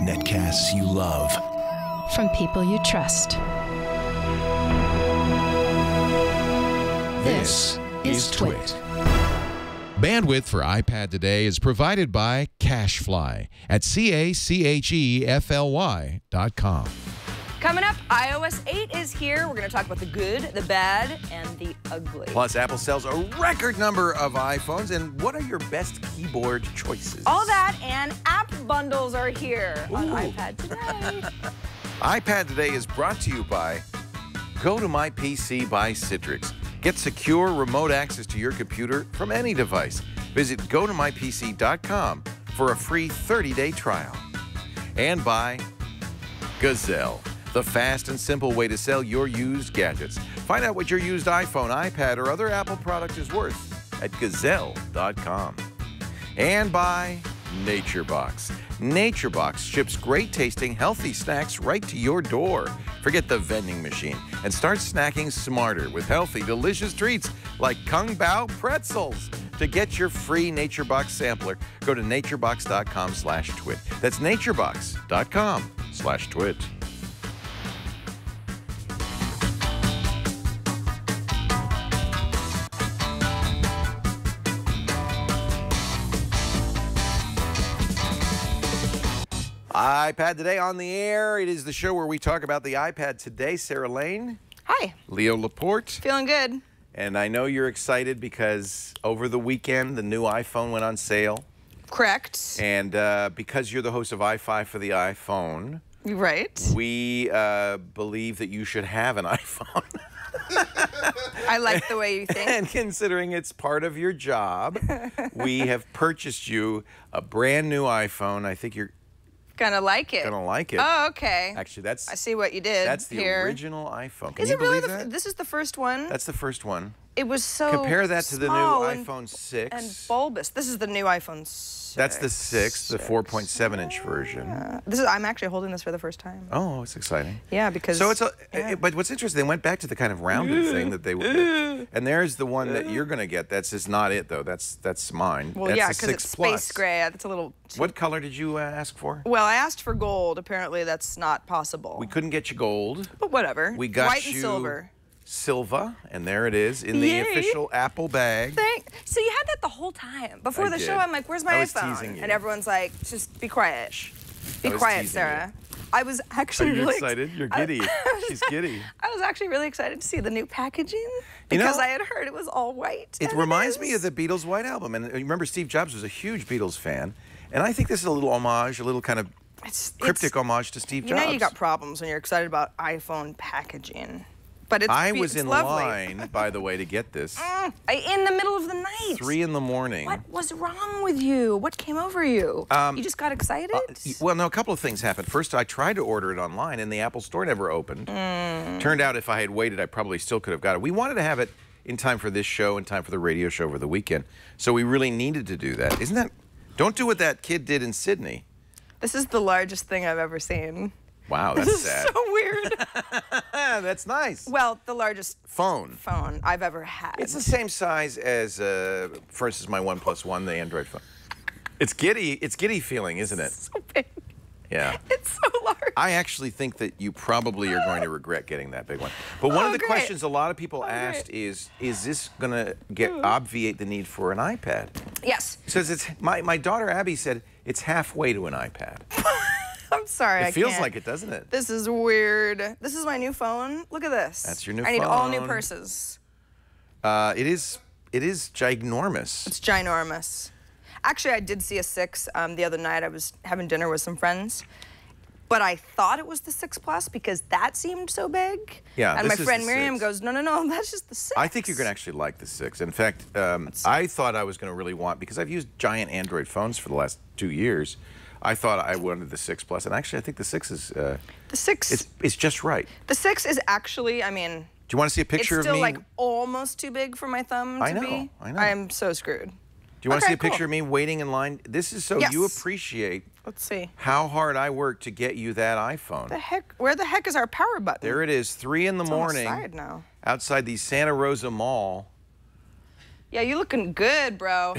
Netcasts you love. From people you trust. This is Twit. Bandwidth for iPad today is provided by CacheFly at CacheFly.com. Coming up, iOS 8 is here. We're going to talk about the good, the bad, and the ugly. Plus, Apple sells a record number of iPhones. And what are your best keyboard choices? All that and app bundles are here on iPad today. iPad Today is brought to you by Go to My PC by Citrix. Get secure remote access to your computer from any device. Visit gotomypc.com for a free 30-day trial. And by Gazelle, the fast and simple way to sell your used gadgets. Find out what your used iPhone, iPad, or other Apple product is worth at gazelle.com. And by NatureBox. NatureBox ships great-tasting, healthy snacks right to your door. Forget the vending machine and start snacking smarter with healthy, delicious treats like Kung Pao pretzels. To get your free NatureBox sampler, go to naturebox.com/twit. That's naturebox.com/twit. iPad Today on the air. It is the show where we talk about the iPad today. Sarah Lane. Hi. Leo Laporte. Feeling good. And I know you're excited because over the weekend, the new iPhone went on sale. Correct. And because you're the host of i5 for the iPhone, right, we believe that you should have an iPhone. I like the way you think. And considering it's part of your job, we have purchased you a brand new iPhone. I think you're gonna like it. Gonna like it. Oh, okay. Actually, I see what you did. That's the here. original iPhone. Can is you it really believe that? This is the first one. That's the first one. It was so compare that to the new iPhone 6 and bulbous. This is the new iPhone 6. That's the 6, the 4.7-inch version. I'm actually holding this for the first time. Oh, it's exciting. Yeah, because so it's but what's interesting, they went back to the kind of rounded thing that they would. And there's the one that you're gonna get. That's just not it though. That's mine. Well, that's yeah, because it's space gray. That's a little. What color did you ask for? Well, I asked for gold. Apparently, that's not possible. We couldn't get you gold. But whatever. We got white you and silver. Silva, and there it is in the official Apple bag. So you had that the whole time. Before the show, I'm like, where's my iPhone? Teasing you. And everyone's like, just be quiet. Be quiet, Sarah. I was actually really excited. You're giddy. She's giddy. I was actually really excited to see the new packaging because I had heard it was all white. It reminds me of the Beatles' White Album. And remember, Steve Jobs was a huge Beatles fan. And I think this is a little homage, a little kind of cryptic homage to Steve Jobs. You know you got problems when you're excited about iPhone packaging. But I was in lovely. line, by the way, to get this. In the middle of the night. 3 in the morning. What was wrong with you? What came over you? You just got excited? Well, no, a couple of things happened. First, I tried to order it online, and the Apple Store never opened. Turned out if I had waited, I probably still could have got it. We wanted to have it in time for this show, in time for the radio show over the weekend. So we really needed to do that. Isn't that... Don't do what that kid did in Sydney. This is the largest thing I've ever seen. Wow, that's sad. This is so weird. That's nice. Well, the largest phone I've ever had. It's the same size as, for instance, my OnePlus One, the Android phone. It's giddy. It's giddy feeling, isn't it? It's so big. Yeah. It's so large. I actually think that you probably are going to regret getting that big one. But one of the questions a lot of people asked is this going to obviate the need for an iPad? Yes. Because it's my daughter Abby said it's halfway to an iPad. I'm sorry, It feels like it, doesn't it? This is weird. This is my new phone. Look at this. That's your new phone. I need all new purses. It is ginormous. It's ginormous. Actually, I did see a 6 the other night. I was having dinner with some friends. But I thought it was the 6 Plus because that seemed so big. Yeah, and my friend Miriam goes, no, that's just the 6. I think you're going to actually like the 6. In fact, I thought I was going to really want, because I've used giant Android phones for the last 2 years, I thought I wanted the 6 Plus. And actually, I think the 6 is... the 6... It's just right. The 6 is actually, I mean... Do you want to see a picture of me? It's still like almost too big for my thumb to be. I know. I'm so screwed. Do you want to see a picture of me waiting in line? This is so you appreciate how hard I worked to get you that iPhone. The heck? Where the heck is our power button? There it is, 3 in the morning. Outside the Santa Rosa Mall. Yeah, you looking good, bro.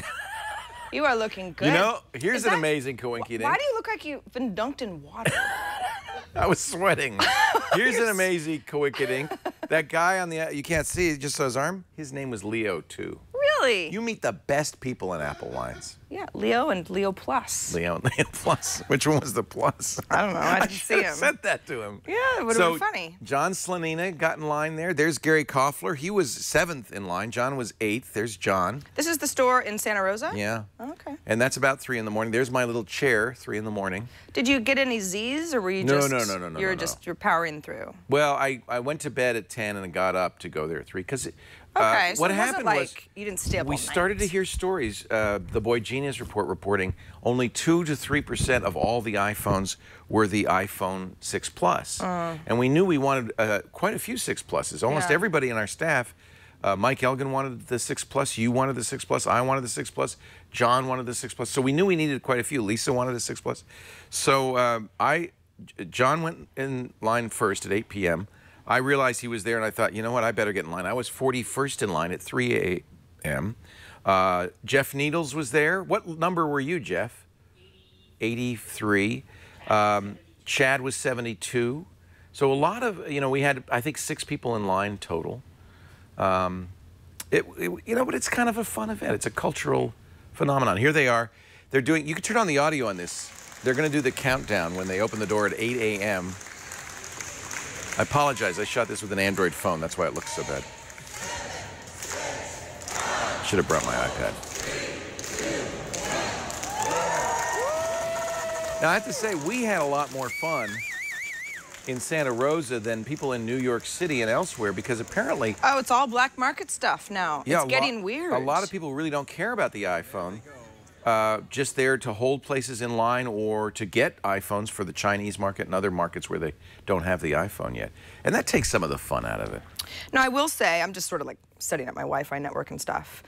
You are looking good. You know, here's an amazing coinkydink. Why do you look like you've been dunked in water? I was sweating. Here's an amazing coinkydink. That guy on the, you can't see, he just saw his arm. His name was Leo, too. Really? You meet the best people in Apple lines. Yeah, Leo and Leo Plus. Leo and Leo Plus. Which one was the plus? I don't know. I didn't see him. Sent that to him. Yeah, it would have been funny. John Slanina got in line there. There's Gary Koffler. He was 7th in line. John was 8th. There's John. This is the store in Santa Rosa? Yeah. Oh, okay. And that's about 3 in the morning. There's my little chair, 3 in the morning. Did you get any Z's, or were you No, just... no. You're powering through. Well, I went to bed at 10 and got up to go there at 3 because... Okay, so what it happened wasn't was like you didn't stay up all we started to hear stories. The Boy Genius Report reporting only 2 to 3% of all the iPhones were the iPhone 6 Plus, and we knew we wanted quite a few 6 Pluses. Almost everybody in our staff. Mike Elgin wanted the 6 Plus. You wanted the 6 Plus. I wanted the 6 Plus. John wanted the 6 Plus. So we knew we needed quite a few. Lisa wanted the 6 Plus. So John went in line first at 8 p.m. I realized he was there, and I thought, you know what, I better get in line. I was 41st in line at 3 a.m. Jeff Needles was there. What number were you, Jeff? 83. Chad was 72. So a lot of, you know, we had, I think, 6 people in line total. You know, but it's kind of a fun event. It's a cultural phenomenon. Here they are. They're doing, you can turn on the audio on this. They're going to do the countdown when they open the door at 8 a.m. I apologize. I shot this with an Android phone. That's why it looks so bad. Should have brought my iPad. Now, I have to say, we had a lot more fun in Santa Rosa than people in New York City and elsewhere, because apparently... Oh, it's all black market stuff now. Yeah, it's getting weird. A lot of people really don't care about the iPhone. Just there to hold places in line or to get iPhones for the Chinese market and other markets where they don't have the iPhone yet. And that takes some of the fun out of it. Now, I will say, I'm just sort of like setting up my Wi-Fi network and stuff.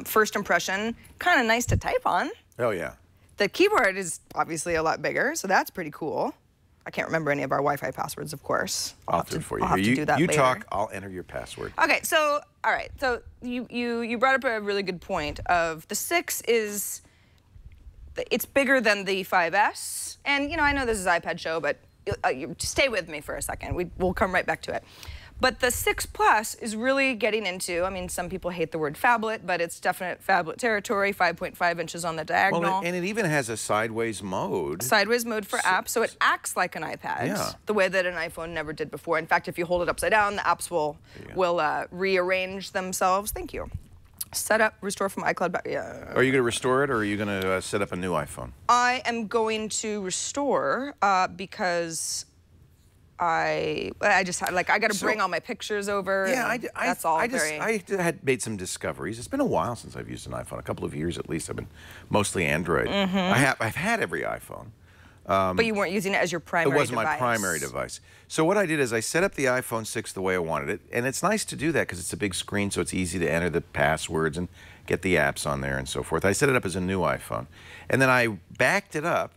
First impression, kind of nice to type on. Oh, yeah. The keyboard is obviously a lot bigger, so that's pretty cool. I can't remember any of our Wi-Fi passwords, of course. I'll do it for you. I'll have to do that you later. talk, I'll enter your password. Okay, so, all right. So you brought up a really good point of the 6 is... It's bigger than the 5S, and you know, I know this is an iPad show, but stay with me for a second. We'll come right back to it. But the 6 Plus is really getting into, I mean, some people hate the word phablet, but it's definite phablet territory, 5.5 inches on the diagonal. Well, and it even has a sideways mode. Sideways mode for apps, so it acts like an iPad, the way that an iPhone never did before. In fact, if you hold it upside down, the apps will rearrange themselves. Thank you. Set up, restore from iCloud back. Yeah. Are you going to restore it, or are you going to set up a new iPhone? I am going to restore because I just had, like, I got to bring all my pictures over. Yeah, that's all I had made some discoveries. It's been a while since I've used an iPhone, a couple of years at least. I've been mostly Android. I've had every iPhone. But you weren't using it as your primary device. It wasn't my primary device. So what I did is I set up the iPhone 6 the way I wanted it, and it's nice to do that because it's a big screen, so it's easy to enter the passwords and get the apps on there and so forth. I set it up as a new iPhone, and then I backed it up.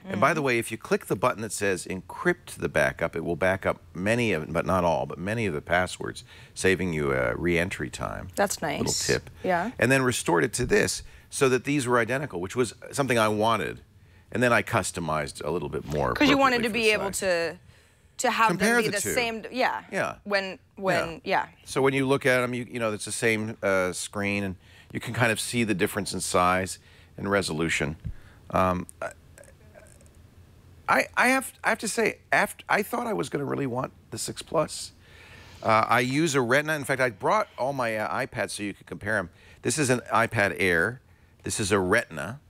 And by the way, if you click the button that says encrypt the backup, it will back up many of, but not all, but many of the passwords, saving you a re-entry time. That's nice. Little tip. Yeah. And then restored it to this so that these were identical, which was something I wanted. And then I customized a little bit more. Because you wanted to be able to have compare them be the the two. Same. Yeah. Yeah. Yeah. So when you look at them, you know, it's the same screen, and you can kind of see the difference in size and resolution. I have to say, I thought I was going to really want the 6 Plus. I use a Retina. In fact, I brought all my iPads so you could compare them. This is an iPad Air. This is a Retina.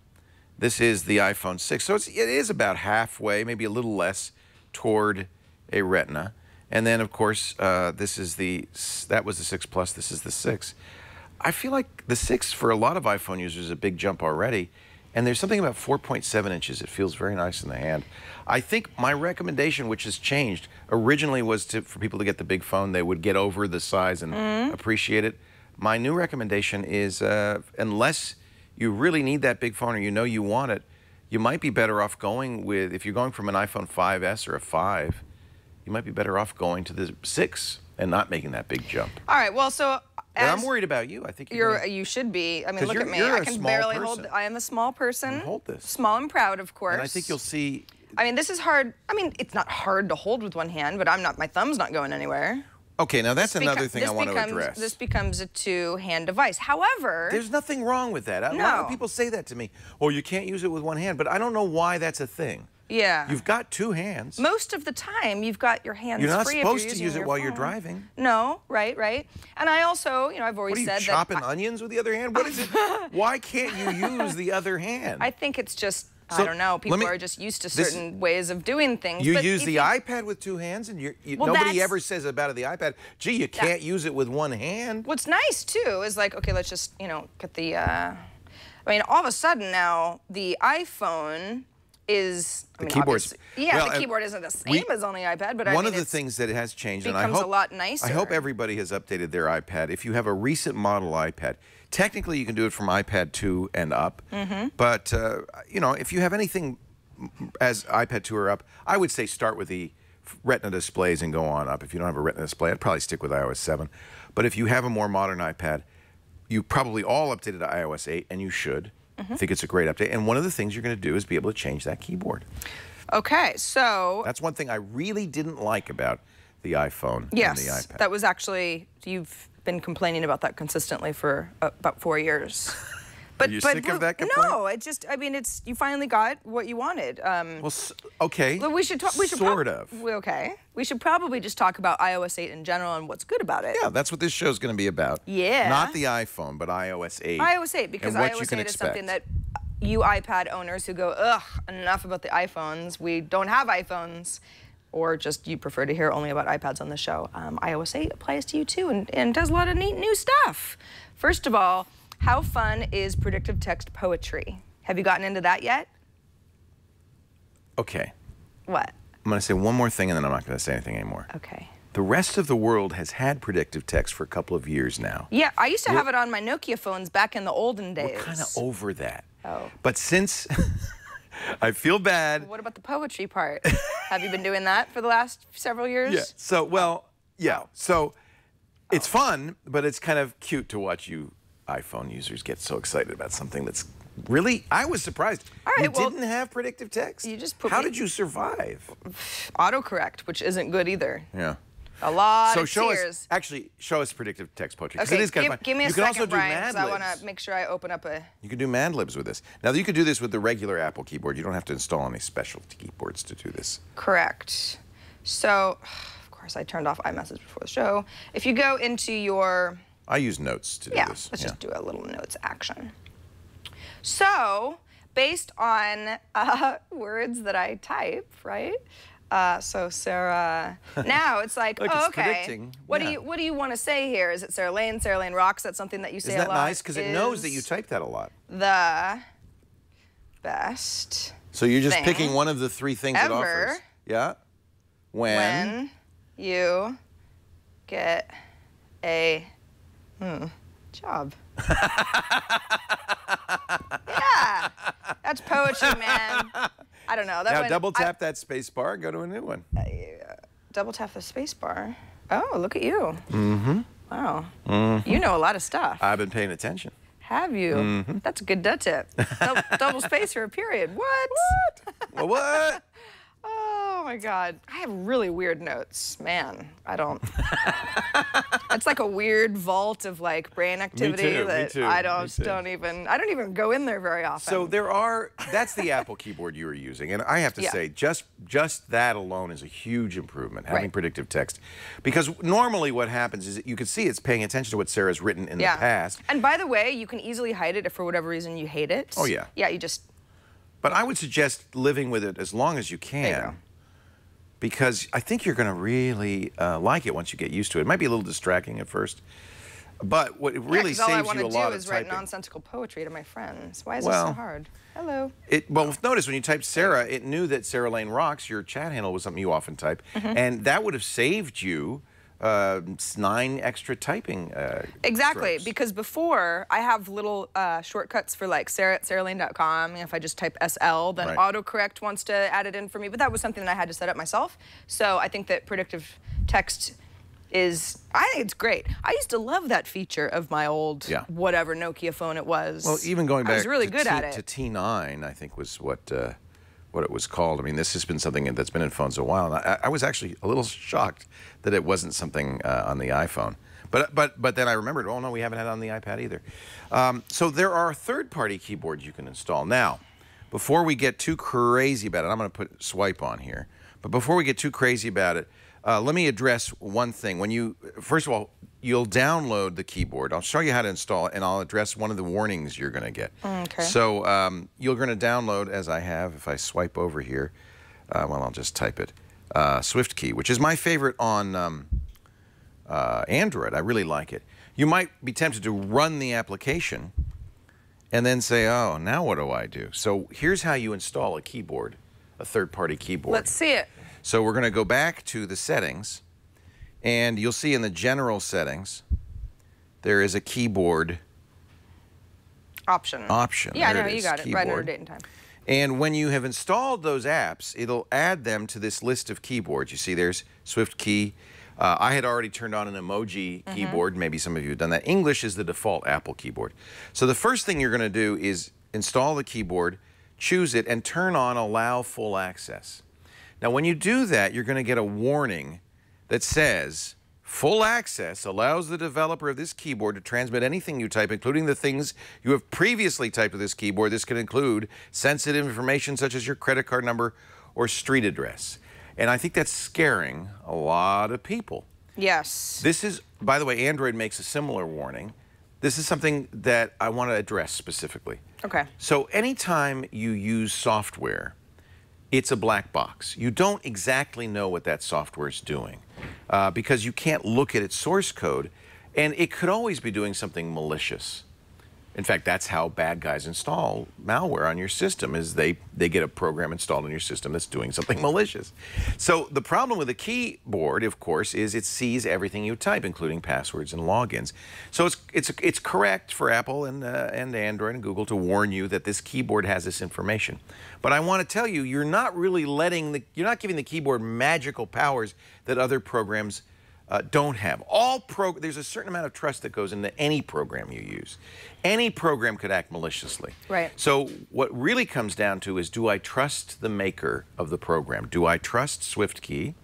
This is the iPhone 6. So it is about halfway, maybe a little less, toward a Retina. And then, of course, that was the 6 Plus. This is the 6. I feel like the 6, for a lot of iPhone users, is a big jump already. And there's something about 4.7 inches. It feels very nice in the hand. I think my recommendation, which has changed, originally was for people to get the big phone. They would get over the size and appreciate it. My new recommendation is, unless you really need that big phone or you know you want it, you might be better off going with, if you're going from an iPhone 5S or a 5, you might be better off going to the 6 and not making that big jump. All right, well, so And I'm worried about you. I think you should be. I mean, look at me. You're I a can small barely person. hold. I am a small person. Hold this. Small and proud, of course. And I think you'll see. I mean, this is hard. I mean, it's not hard to hold with one hand, but my thumb's not going anywhere. Okay, now that's another thing I want to address. This becomes a two-hand device. However, there's nothing wrong with that. A lot of people say that to me. Oh, you can't use it with one hand, but I don't know why that's a thing. Yeah. You've got two hands. Most of the time, you've got your hands free. You're not if supposed you're to using use it your while you're phone. driving. No, right. And I also, I've always said that. What are you chopping onions with the other hand? What is it? Why can't you use the other hand? I think it's just. I don't know. People are just used to certain ways of doing things. You use the iPad with two hands, and nobody ever says about the iPad, gee, you can't use it with one hand. What's nice, too, is like, okay, let's just, get the, I mean, all of a sudden now, the iPhone is, the keyboard's, the keyboard isn't the same as on the iPad, but one of the things that has changed, and I hope, a lot nicer. I hope everybody has updated their iPad. If you have a recent model iPad, technically you can do it from iPad 2 and up, but if you have anything as iPad 2 or up, I would say start with the Retina displays and go on up. If you don't have a Retina display, I'd probably stick with iOS 7. But if you have a more modern iPad, you probably all updated to iOS 8, and you should. I think it's a great update. And one of the things you're going to do is be able to change that keyboard. Okay, so... That's one thing I really didn't like about the iPhone and the iPad. That was actually... You've been complaining about that consistently for about 4 years. Are you sick of that complaint? No, you finally got what you wanted. Well, okay. We should talk. Sort of. Okay. We should probably just talk about iOS 8 in general and what's good about it. Yeah, that's what this show's going to be about. Yeah. Not the iPhone, but iOS 8. iOS 8, because iOS 8 is something that you iPad owners who go, ugh, enough about the iPhones. We don't have iPhones. Or just you prefer to hear only about iPads on the show. iOS 8 applies to you too and does a lot of neat new stuff. First of all, how fun is predictive text poetry? Have you gotten into that yet? Okay. What? I'm going to say one more thing, and then I'm not going to say anything anymore. Okay. The rest of the world has had predictive text for a couple of years now. Yeah, I used to have it on my Nokia phones back in the olden days. We're kind of over that. Oh. But since... I feel bad. What about the poetry part? Have you been doing that for the last several years? Yeah. So, well, yeah. So, it's fun, but it's kind of cute to watch you iPhone users get so excited about something that's really... I was surprised. All right, you didn't have predictive text? You just put How did you survive? Autocorrect, which isn't good either. Yeah. A lot of tears. Actually, show us predictive text poetry. Okay, it is kind of fun. Give me a you second, can also do Brian, Mad because I Libs. want to make sure I open up a... You can do Mad Libs with this. Now, you could do this with the regular Apple keyboard. You don't have to install any special keyboards to do this. Correct. So, of course, I turned off iMessage before the show. If you go into your... I use Notes to do this. Let's just do a little Notes action. So, based on words that I type, right? So Sarah, now it's like, Look, oh, it's okay. predicting. What do you want to say here? Is it Sarah Lane? Sarah Lane rocks. That's something that you say a lot. Isn't that nice? Because it knows that you type that a lot. The best. So you're just picking one of the three things it ever offers. Yeah. When you get a job. Yeah, that's poetry, man. I don't know. Now double tap that space bar. Go to a new one. Double tap the space bar. Oh, look at you. Mm-hmm. Wow. Mm-hmm. You know a lot of stuff. I've been paying attention. Have you? Mm-hmm. That's a good tip. Double space or a period. What? Well, what? Oh my God. I have really weird notes. Man, I don't. It's like a weird vault of like brain activity me too. I don't even go in there very often. So that's the Apple keyboard you were using. And I have to say, just that alone is a huge improvement, having predictive text. Because normally what happens is that you can see it's paying attention to what Sarah's written in the past. And by the way, you can easily hide it if for whatever reason you hate it. Oh, yeah. Yeah, you just... But I would suggest living with it as long as you can. There you go. Because I think you're going to really like it once you get used to it. It might be a little distracting at first, but what it really saves you a lot of typing. All I want to do is write nonsensical poetry to my friends. Why is it so hard? Hello. Well, notice when you typed Sarah, it knew that Sarah Lane Rocks, your chat handle, was something you often type, and that would have saved you 9 extra typing Exactly, strokes. because before I have little shortcuts for like Sarah at saralane.com. If I just type SL, then autocorrect wants to add it in for me. But that was something that I had to set up myself. So I think that predictive text I think it's great. I used to love that feature of my old whatever Nokia phone it was. Well, even going back I was really good at it. to T9, I think was what it was called. I mean, this has been something that's been in phones a while. And I was actually a little shocked that it wasn't something on the iPhone. But then I remembered, oh no, we haven't had it on the iPad either. So there are third-party keyboards you can install. Now, before we get too crazy about it, I'm going to put swipe on here. But before we get too crazy about it, let me address one thing. First of all, you'll download the keyboard. I'll show you how to install it, and I'll address one of the warnings you're going to get. Okay. So you're going to download, as I have, if I swipe over here, well, I'll just type it, SwiftKey, which is my favorite on Android. I really like it. You might be tempted to run the application and then say, oh, now what do I do? So here's how you install a keyboard, a third-party keyboard. Let's see it. So we're going to go back to the settings, and you'll see in the general settings, there is a keyboard option. Yeah, There no, it you is, got it. Right under keyboard. date and time. And when you have installed those apps, it'll add them to this list of keyboards. You see there's SwiftKey. I had already turned on an emoji keyboard. Maybe some of you have done that. English is the default Apple keyboard. So the first thing you're going to do is install the keyboard, choose it, and turn on Allow Full Access. Now, when you do that, you're going to get a warning that says, full access allows the developer of this keyboard to transmit anything you type, including the things you have previously typed to this keyboard. This can include sensitive information such as your credit card number or street address. And I think that's scaring a lot of people. Yes. This is, by the way, Android makes a similar warning. This is something that I want to address specifically. Okay. So anytime you use software, it's a black box. You don't exactly know what that software is doing because you can't look at its source code, and it could always be doing something malicious. In fact, that's how bad guys install malware on your system, is they get a program installed on your system that's doing something malicious. So the problem with a keyboard, of course, is it sees everything you type, including passwords and logins. So it's correct for Apple and Android and Google to warn you that this keyboard has this information. But I want to tell you, you're not really you're not giving the keyboard magical powers that other programs don't have. There's a certain amount of trust that goes into any program you use. Any program could act maliciously. Right. So what really comes down to is, do I trust the maker of the program? Do I trust SwiftKey?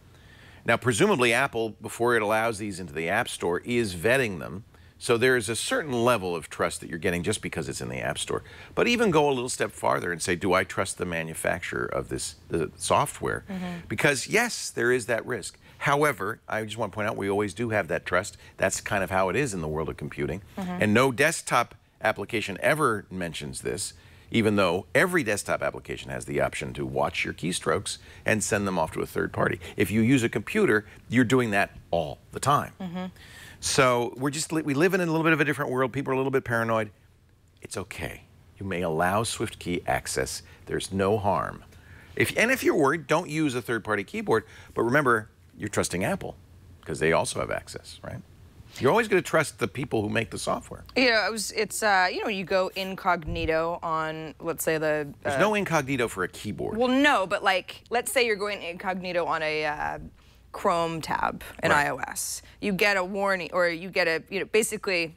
Now, presumably Apple, before it allows these into the App Store, is vetting them. So there is a certain level of trust that you're getting just because it's in the App Store. But even go a little step farther and say, do I trust the manufacturer of the software? Because yes, there is that risk. However, I just want to point out, we always do have that trust. That's kind of how it is in the world of computing. And no desktop application ever mentions this, even though every desktop application has the option to watch your keystrokes and send them off to a third party. If you use a computer, you're doing that all the time. So we live in a little bit of a different world. People are a little bit paranoid. It's okay. You may allow SwiftKey access. There's no harm. And if you're worried, don't use a third-party keyboard. But remember, you're trusting Apple because they also have access, right? You're always going to trust the people who make the software. Yeah, you go incognito on, let's say There's no incognito for a keyboard. Well, no, but like, let's say you're going incognito on a Chrome tab in iOS. You get a warning, or you get a, basically,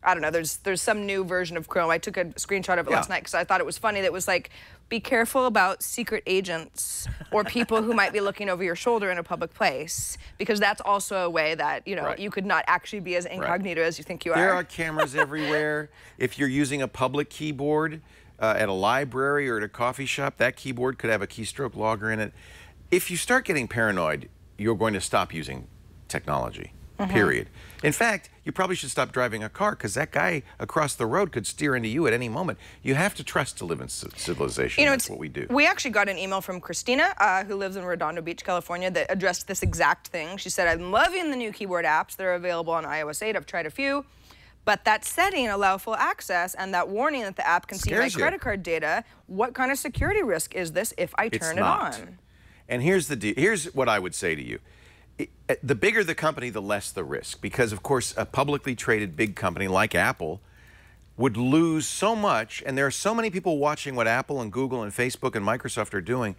I don't know, there's some new version of Chrome. I took a screenshot of it last night because I thought it was funny. That was like, be careful about secret agents or people who might be looking over your shoulder in a public place, because that's also a way that, you could not actually be as incognito as you think you are. There are cameras everywhere. If you're using a public keyboard at a library or at a coffee shop, that keyboard could have a keystroke logger in it. If you start getting paranoid, you're going to stop using technology, period. In fact, you probably should stop driving a car, because that guy across the road could steer into you at any moment. You have to trust to live in civilization. That's what we do. We actually got an email from Christina, who lives in Redondo Beach, California, that addressed this exact thing. She said, I'm loving the new keyboard apps. They're available on iOS 8. I've tried a few. But that setting, allow full access, and that warning that the app can see my credit card data, what kind of security risk is this if I turn it on? And here's the deal. Here's what I would say to you. The bigger the company, the less the risk. Because, of course, a publicly traded big company like Apple, would lose so much, and there are so many people watching what Apple and Google and Facebook and Microsoft are doing,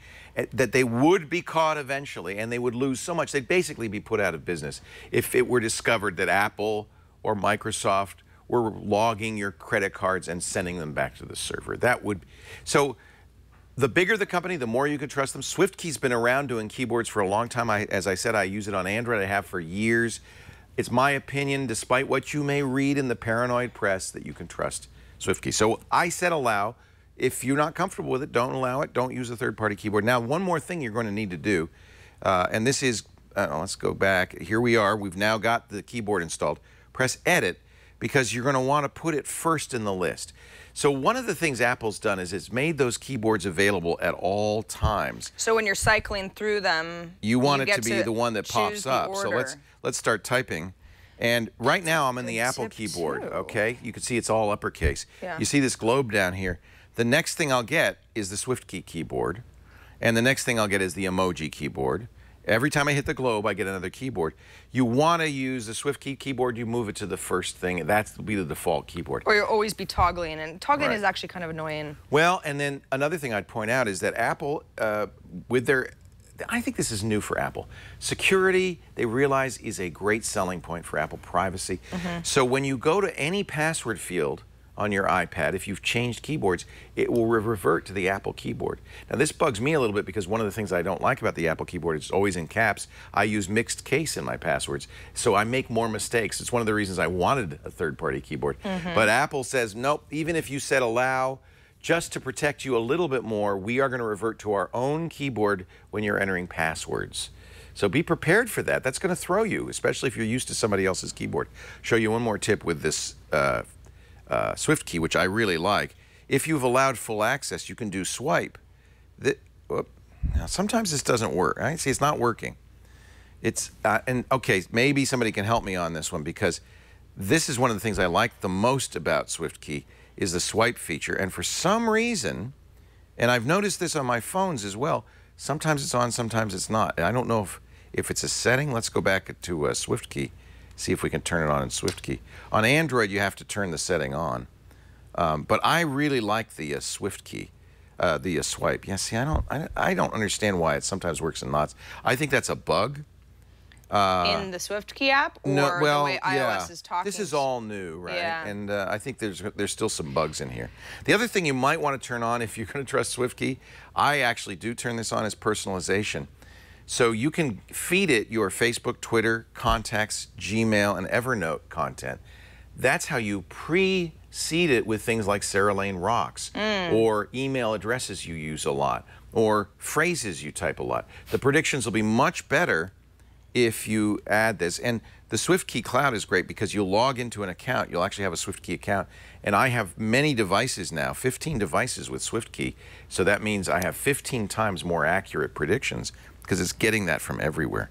that they would be caught eventually, and they would lose so much. They'd basically be put out of business if it were discovered that Apple or Microsoft were logging your credit cards and sending them back to the server. That would... So the bigger the company, the more you can trust them. SwiftKey's been around doing keyboards for a long time. As I said, I use it on Android. I have for years. It's my opinion, despite what you may read in the paranoid press, that you can trust SwiftKey. So I said allow. If you're not comfortable with it, don't allow it. Don't use a third-party keyboard. Now, one more thing you're going to need to do, and this is, let's go back. Here we are. We've now got the keyboard installed. Press Edit, because you're going to want to put it first in the list. So one of the things Apple's done is it's made those keyboards available at all times. So when you're cycling through them, you want it to be the one that pops up. So let's start typing. And right now I'm in the Apple keyboard, okay? You can see it's all uppercase. Yeah. You see this globe down here. The next thing I'll get is the SwiftKey keyboard. And the next thing I'll get is the emoji keyboard. Every time I hit the globe, I get another keyboard. You want to use the SwiftKey keyboard, you move it to the first thing. That's will be the default keyboard. Or you'll always be toggling, and toggling is actually kind of annoying. Well, and then another thing I'd point out is that Apple, with their, I think this is new for Apple. Security, they realize, is a great selling point for Apple. Privacy. So when you go to any password field on your iPad, if you've changed keyboards, it will revert to the Apple keyboard. Now this bugs me a little bit because one of the things I don't like about the Apple keyboard is it's always in caps. I use mixed case in my passwords, so I make more mistakes. It's one of the reasons I wanted a third-party keyboard. But Apple says, nope, even if you said allow, just to protect you a little bit more, we are going to revert to our own keyboard when you're entering passwords. So be prepared for that. That's going to throw you, especially if you're used to somebody else's keyboard. Show you one more tip with this SwiftKey, which I really like. If you've allowed full access, you can do swipe. Now, sometimes this doesn't work. Right? See, it's not working. It's and okay, maybe somebody can help me on this one, because this is one of the things I like the most about SwiftKey is the swipe feature. And for some reason, and I've noticed this on my phones as well, sometimes it's on, sometimes it's not. I don't know if it's a setting. Let's go back to SwiftKey. See if we can turn it on in SwiftKey. On Android, you have to turn the setting on. But I really like the SwiftKey, the swipe. Yeah, see, I don't understand why it sometimes works and not. I think that's a bug. In the SwiftKey app, or no, well, the way iOS is talking? This is all new, right? Yeah. And I think there's still some bugs in here. The other thing you might want to turn on if you're going to trust SwiftKey, I actually do turn this on, is personalization. So you can feed it your Facebook, Twitter, contacts, Gmail, and Evernote content. That's how you pre-seed it with things like Sarah Lane Rocks, or email addresses you use a lot, or phrases you type a lot. The predictions will be much better if you add this. And the SwiftKey Cloud is great because you'll log into an account. You'll actually have a SwiftKey account. And I have many devices now, 15 devices with SwiftKey. So that means I have 15 times more accurate predictions, because it's getting that from everywhere.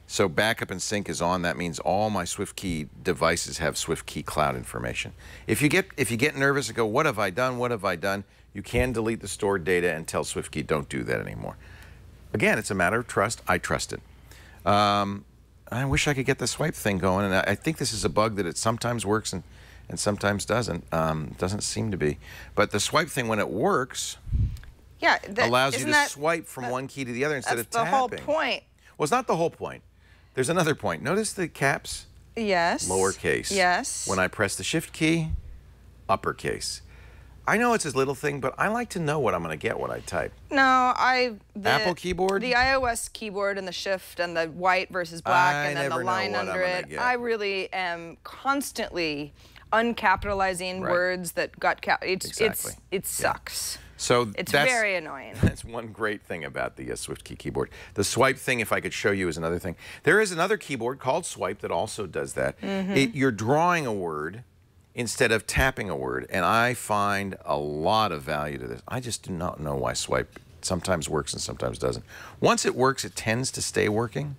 So backup and sync is on. That means all my SwiftKey devices have SwiftKey Cloud information. If you get nervous and go, what have I done? What have I done? You can delete the stored data and tell SwiftKey, don't do that anymore. Again, it's a matter of trust. I trust it. I wish I could get the swipe thing going, and I think this is a bug that it sometimes works and sometimes doesn't. Doesn't seem to be. But the swipe thing, when it works, allows you to swipe from one key to the other instead of tapping. That's the whole point. Well, it's not the whole point. There's another point. Notice the caps? Yes. Lowercase. Yes. When I press the Shift key, uppercase. I know it's a little thing, but I like to know what I'm going to get when I type. No, Apple keyboard? The iOS keyboard and the Shift and the white versus black and then the line under it. I really am constantly uncapitalizing words that got it sucks. So it's very annoying. That's one great thing about the SwiftKey keyboard. The swipe thing, if I could show you, is another thing. There is another keyboard called Swipe that also does that. You're drawing a word instead of tapping a word, and I find a lot of value to this. I just do not know why Swipe sometimes works and sometimes doesn't. Once it works, it tends to stay working.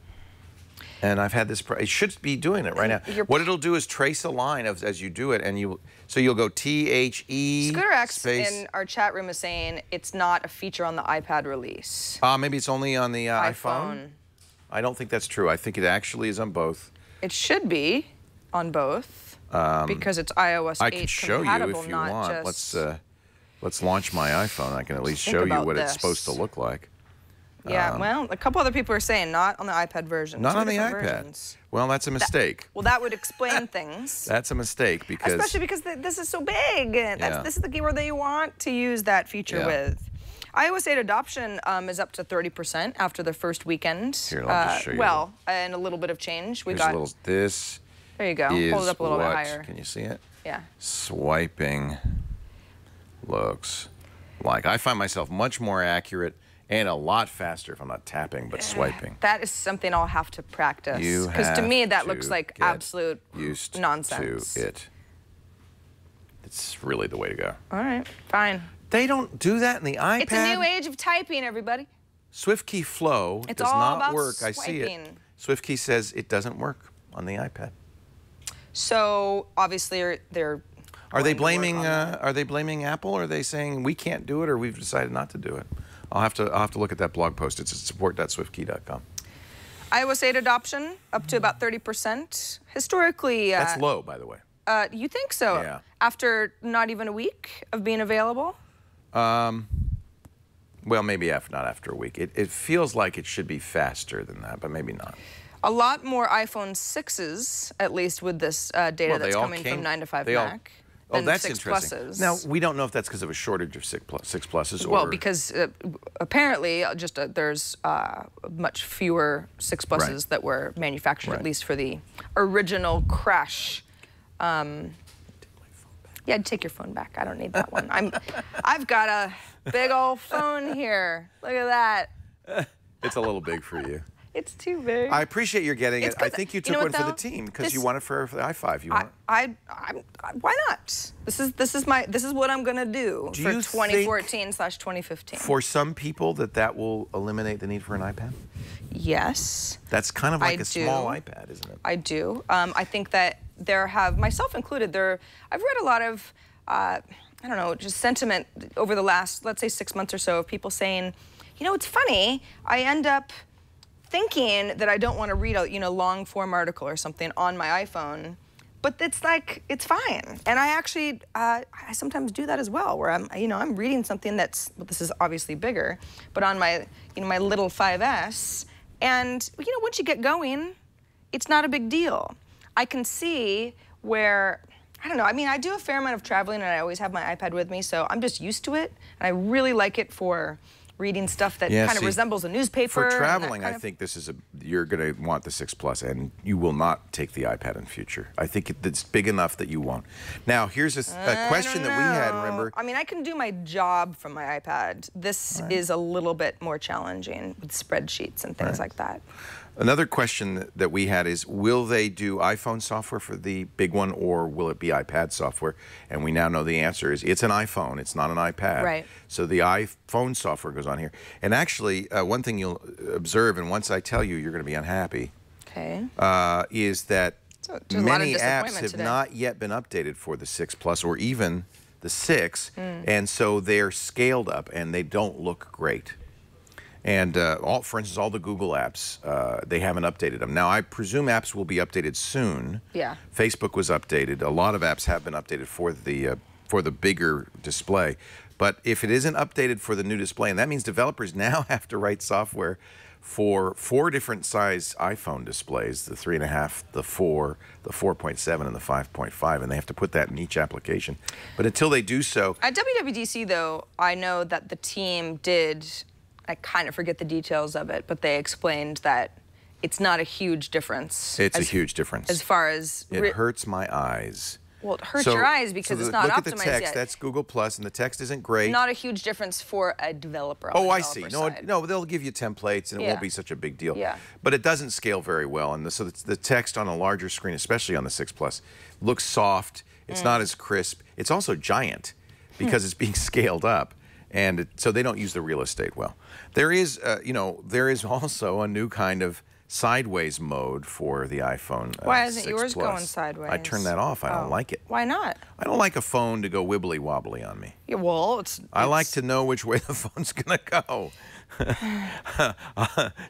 And I've had this, it should be doing it right now. What it'll do is trace a line as you do it, and so you'll go T-H-E Scooter X space. in our chat room is saying it's not a feature on the iPad release. Maybe it's only on the iPhone? I don't think that's true. I think it actually is on both. It should be on both. Because it's iOS 8 I can show you compatible, if you not want. just... Let's launch my iPhone. I can at least think show you about what it's this. supposed to look like. Yeah, well, a couple other people are saying not on the iPad version. Not Two on the different iPad. versions. Well, that's a mistake. Well, that would explain things. That's a mistake because... Especially because this is so big. This is the keyword that you want to use that feature with. iOS 8 adoption is up to 30% after the first weekend. Here, I'll just show you. Well, and a little bit of change. Got a little, this there you go. is Hold it up a little bit what- higher. Can you see it? Yeah. Swiping looks like. I find myself much more accurate and a lot faster if I'm not tapping but swiping. That is something I'll have to practice. You Because to me, that to looks like get absolute used nonsense. to it. It's really the way to go. All right, fine. They don't do that in the iPad. It's a new age of typing, everybody. SwiftKey Flow It's does all not about work. I see it. swiping. SwiftKey says it doesn't work on the iPad. So obviously they're. Are they going to work blaming? on that. Are they blaming Apple? Or are they saying we can't do it, or we've decided not to do it? I'll have to look at that blog post. It's at support.swiftKey.com. iOS 8 adoption up to about 30%. Historically. That's low, by the way. You think so? Yeah. After not even a week of being available? Well, maybe not after a week. It feels like it should be faster than that, but maybe not. A lot more iPhone 6s, at least with this data that's coming from 9 to 5 Mac. Oh, that's 6 interesting. Pluses. Now, we don't know if that's because of a shortage of 6 Pluses or... Well, because apparently there's much fewer 6 Pluses that were manufactured, at least for the original crash. Yeah, take your phone back. I don't need that one. I've got a big old phone here. Look at that. It's a little big for you. It's too big. I appreciate your getting it. I think you took one for the though? team because you want it for the i5. You want I why not? This is what I'm gonna do for 2014/2015. For some people, that will eliminate the need for an iPad. Yes. That's kind of like I a small do. iPad, isn't it? I do. I think that myself included, I've read a lot of, I don't know, just sentiment over the last, let's say 6 months or so of people saying, you know, it's funny, I end up thinking that I don't want to read a long form article or something on my iPhone, but it's like, it's fine. And I actually, I sometimes do that as well, where I'm reading something that's, well, this is obviously bigger, but on my, my little 5S, and, once you get going, it's not a big deal. I can see where, I don't know, I do a fair amount of traveling and I always have my iPad with me, so I'm just used to it, and I really like it for reading stuff that kind of resembles a newspaper. For traveling, I think you're going to want the 6 Plus, and you will not take the iPad in future. I think it's big enough that you won't. Now, here's a question that we had, remember? I can do my job from my iPad. This is a little bit more challenging with spreadsheets and things like that. Another question that we had is, will they do iPhone software for the big one, or will it be iPad software? And we now know the answer is it's an iPhone, it's not an iPad. Right. So the iPhone software goes on here. And actually, one thing you'll observe, and once I tell you, you're going to be unhappy, is that many apps have not yet been updated for the 6 Plus or even the 6, and so they're scaled up and they don't look great. And for instance, all the Google apps, they haven't updated them. Now, I presume apps will be updated soon. Yeah. Facebook was updated. A lot of apps have been updated for the bigger display. But if it isn't updated for the new display, and that means developers now have to write software for 4 different size iPhone displays, the 3.5, the 4, the 4.7, and the 5.5, and they have to put that in each application. But until they do so... At WWDC, though, I know that the team did... I kind of forget the details of it, but they explained that it's not a huge difference. It's a huge difference. As far as... It hurts my eyes. Well, it hurts your eyes because it's not optimized yet. Look at the text. That's Google Plus, and the text isn't great. Not a huge difference for a developer on the I see. side. No, they'll give you templates, and it won't be such a big deal. Yeah. But it doesn't scale very well, and so the text on a larger screen, especially on the 6 Plus, looks soft. It's not as crisp. It's also giant because it's being scaled up. And so they don't use the real estate well. There is, there is also a new kind of sideways mode for the iPhone. Why isn't 6 yours Plus. going sideways? I turned that off. I don't like it. Why not? I don't like a phone to go wibbly wobbly on me. Yeah, well, I like to know which way the phone's gonna go.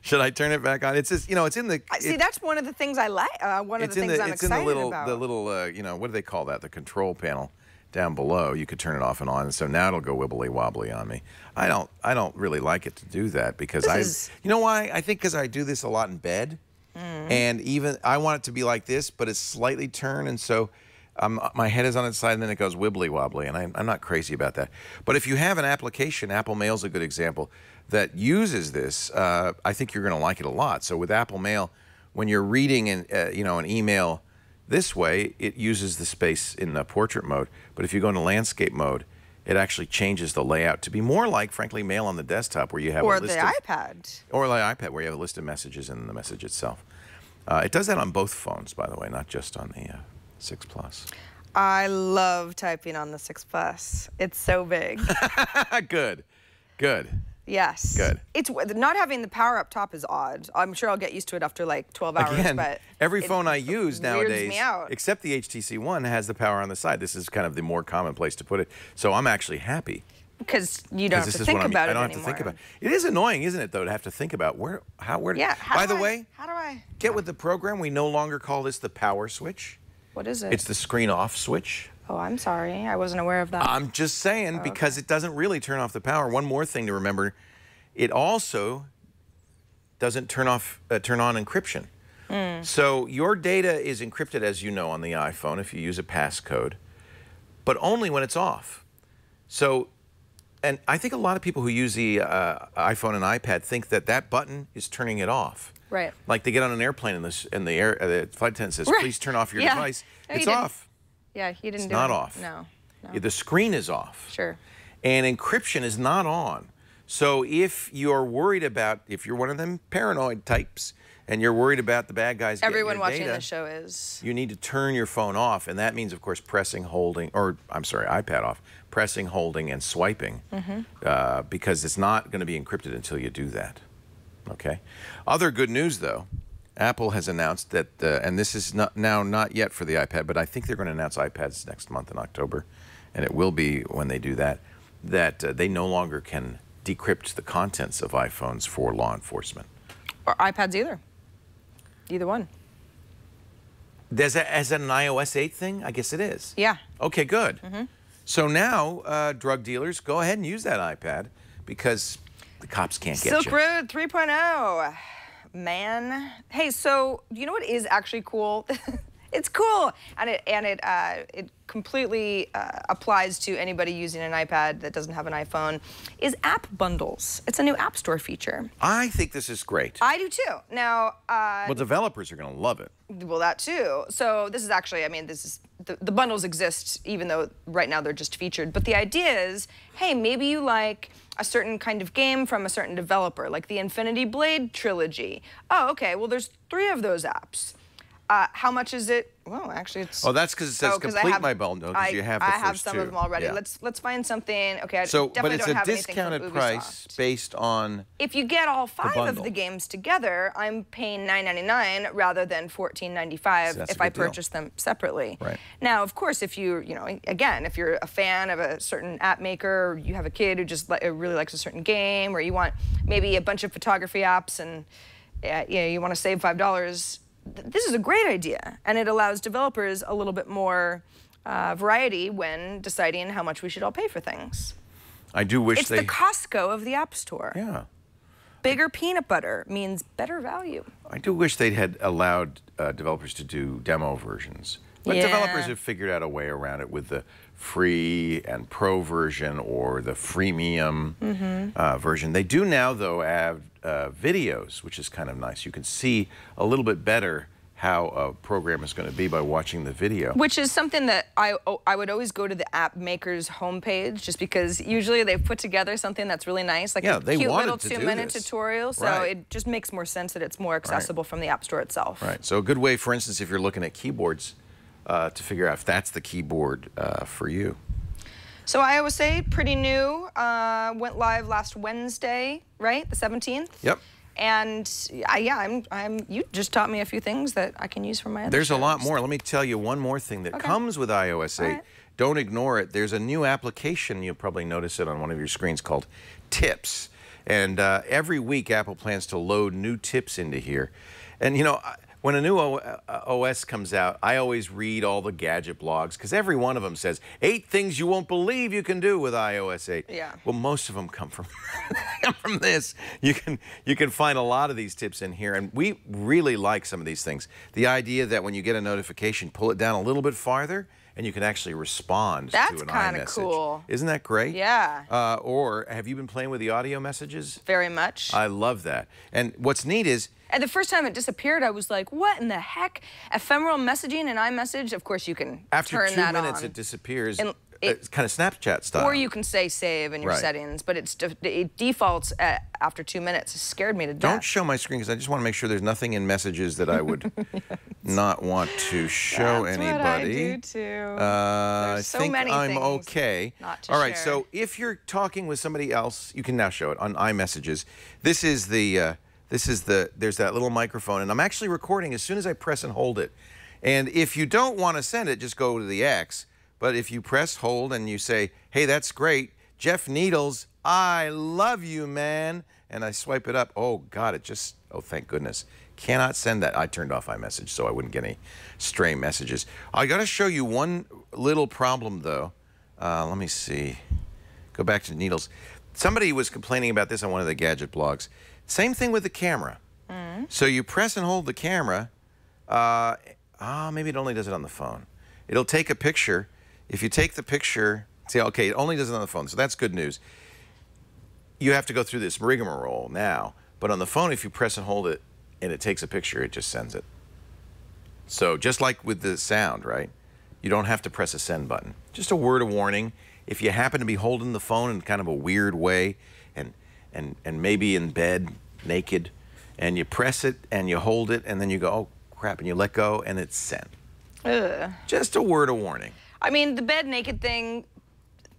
Should I turn it back on? It's just, you know, it's in the. See, that's one of the things I like. One of the things I'm excited about. The little, you know, what do they call that? The control panel down below. You could turn it off and on, and so now it'll go wibbly wobbly on me. I don't really like it to do that because you know why? I think because I do this a lot in bed, and even I want it to be like this, but it's slightly turned, and so. My head is on its side, and then it goes wibbly wobbly, and I'm not crazy about that. But if you have an application, Apple Mail's a good example, that uses this, I think you're going to like it a lot. So with Apple Mail, when you're reading you know, an email this way, it uses the space in the portrait mode. But if you go into landscape mode, it actually changes the layout to be more like, frankly, Mail on the desktop, where you have a list of... Or the iPad. Or the iPad, where you have a list of messages and the message itself. It does that on both phones, by the way, not just on the 6 Plus. I love typing on the 6 Plus. It's so big. Good. Good. Yes. Good. It's not having the power up top is odd. I'm sure I'll get used to it after like 12 hours. Again, but every phone I use nowadays, me out. except the HTC One, has the power on the side. This is kind of the more common place to put it. So I'm actually happy. Because you don't have to think about it anymore. I don't have to think about it. It is annoying, isn't it, though, to have to think about where. Yeah. By the way, how do I get with the program? We no longer call this the power switch. What is it? It's the screen off switch. Oh, I'm sorry. I wasn't aware of that. I'm just saying, because it doesn't really turn off the power. One more thing to remember, it also doesn't turn on encryption. So your data is encrypted, as you know, on the iPhone if you use a passcode, but only when it's off. So, and I think a lot of people who use the iPhone and iPad think that that button is turning it off. Right. Like they get on an airplane and the flight attendant says, please turn off your device. No, it's off. Yeah, you didn't it's do not it. off. No. The screen is off. Sure. And encryption is not on. So if you're worried about, if you're one of them paranoid types, and you're worried about the bad guys getting your data, everyone watching the show is. You need to turn your phone off, and that means, of course, pressing, holding, or I'm sorry, iPad off, pressing, holding, and swiping, because it's not going to be encrypted until you do that. Okay. Other good news, though. Apple has announced that, and this is not yet for the iPad, but I think they're going to announce iPads next month in October, and it will be when they do that, that they no longer can decrypt the contents of iPhones for law enforcement. Or iPads either. Either one. Is that an iOS 8 thing? I guess it is. Yeah. Okay, good. So now, drug dealers, go ahead and use that iPad, because the cops can't get you. Silk Road 3.0. Man. Hey, so you know what is actually cool? It's cool, and it completely applies to anybody using an iPad that doesn't have an iPhone. Is app bundles? It's a new App Store feature. I think this is great. I do too. Now, well, developers are going to love it. Well, that too. So this is actually, I mean, this is the bundles exist even though right now they're just featured. But the idea is, hey, maybe you like a certain kind of game from a certain developer, like the Infinity Blade trilogy. Oh, okay. Well, there's 3 of those apps. How much is it? Well, actually, it's. Oh, that's because it says complete my bundle. Because you have the I first have some 2. of them already. Yeah. Let's find something. Okay, but it's a discounted price based on. If you get all 5 of bundle. the games together, I'm paying $9.99 rather than $14.95 if I purchase them separately. Right. Now, of course, if you again, if you're a fan of a certain app maker, or you have a kid who just really likes a certain game, or you want maybe a bunch of photography apps, and you want to save $5. This is a great idea, and it allows developers a little bit more variety when deciding how much we should all pay for things. I do wish it's the Costco of the App Store. Yeah. Bigger peanut butter means better value. I do wish they had allowed developers to do demo versions. But developers have figured out a way around it with the free and pro version or the freemium version. They do now, though, have videos, which is kind of nice. You can see a little bit better how a program is going to be by watching the video. Which is something that I would always go to the app maker's homepage, just because usually they've put together something that's really nice, like a cute little 2-minute tutorial. So it just makes more sense that it's more accessible from the App Store itself. Right. So a good way, for instance, if you're looking at keyboards, to figure out if that's the keyboard for you. So iOS 8, pretty new, went live last Wednesday, right? The 17th? Yep. And you just taught me a few things that I can use for my other There's shows. a lot more. Let me tell you one more thing that comes with iOS 8. All right. Don't ignore it. There's a new application, you'll probably notice it on one of your screens, called Tips. And every week, Apple plans to load new tips into here. And, you know, when a new OS comes out, I always read all the gadget blogs, because every one of them says, 8 things you won't believe you can do with iOS 8. Yeah. Well, most of them come from, from this. You can find a lot of these tips in here, and we really like some of these things. The idea that when you get a notification, pull it down a little bit farther, and you can actually respond to an iMessage. That's kind of cool. Isn't that great? Yeah. Or have you been playing with the audio messages? Very much. I love that. And what's neat is, and the first time it disappeared, I was like, what in the heck? Ephemeral messaging and iMessage, of course you can after turn 2 that minutes, on. it disappears. And It's kind of Snapchat style. Or you can say save in your Right. settings, but it defaults after 2 minutes. It scared me to death. Don't show my screen, because I just want to make sure there's nothing in messages that I would not want to show That's anybody. what I do too. I so think many I'm things okay. not to All right, share. so if you're talking with somebody else, you can now show it on iMessages. This is the there's that little microphone, and I'm actually recording as soon as I press and hold it. And if you don't want to send it, just go to the X. But if you press hold and you say, hey, that's great, Jeff Needles, I love you, man, and I swipe it up, oh, God, it just, oh, thank goodness. Cannot send that. I turned off iMessage so I wouldn't get any stray messages. I got to show you one little problem, though. Let me see. Go back to Needles. Somebody was complaining about this on one of the gadget blogs. Same thing with the camera. So you press and hold the camera. Maybe it only does it on the phone. It'll take a picture. If you take the picture, see, okay, it only does it on the phone, so that's good news. You have to go through this rigmarole now, but on the phone, if you press and hold it and it takes a picture, it just sends it. So just like with the sound, right? You don't have to press a send button. Just a word of warning. If you happen to be holding the phone in kind of a weird way and maybe in bed, naked, and you press it and you hold it and then you go, oh, crap, and you let go and it's sent. Ugh. Just a word of warning. I mean, the bed naked thing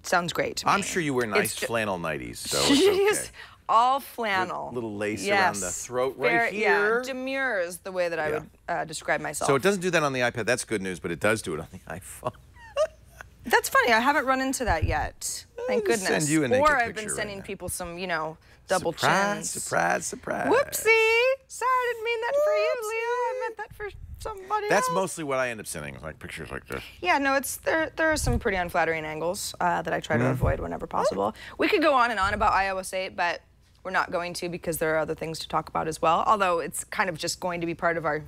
sounds great to me. I'm sure you wear nice flannel nighties, so it's okay. All flannel. Little lace around the throat right here. Yeah, demure is the way that I would describe myself. So it doesn't do that on the iPad. That's good news, but it does do it on the iPhone. That's funny. I haven't run into that yet. Thank goodness. Send you a naked or I've been picture sending right now. people some, you know, double Surprise, chins. surprise, surprise. Whoopsie. Sorry, I didn't mean that for you, Leo. I meant that for somebody That's else. mostly what I end up sending, like pictures like this. Yeah, no, there are some pretty unflattering angles that I try to avoid whenever possible. We could go on and on about iOS 8, but we're not going to because there are other things to talk about as well, although it's kind of just going to be part of our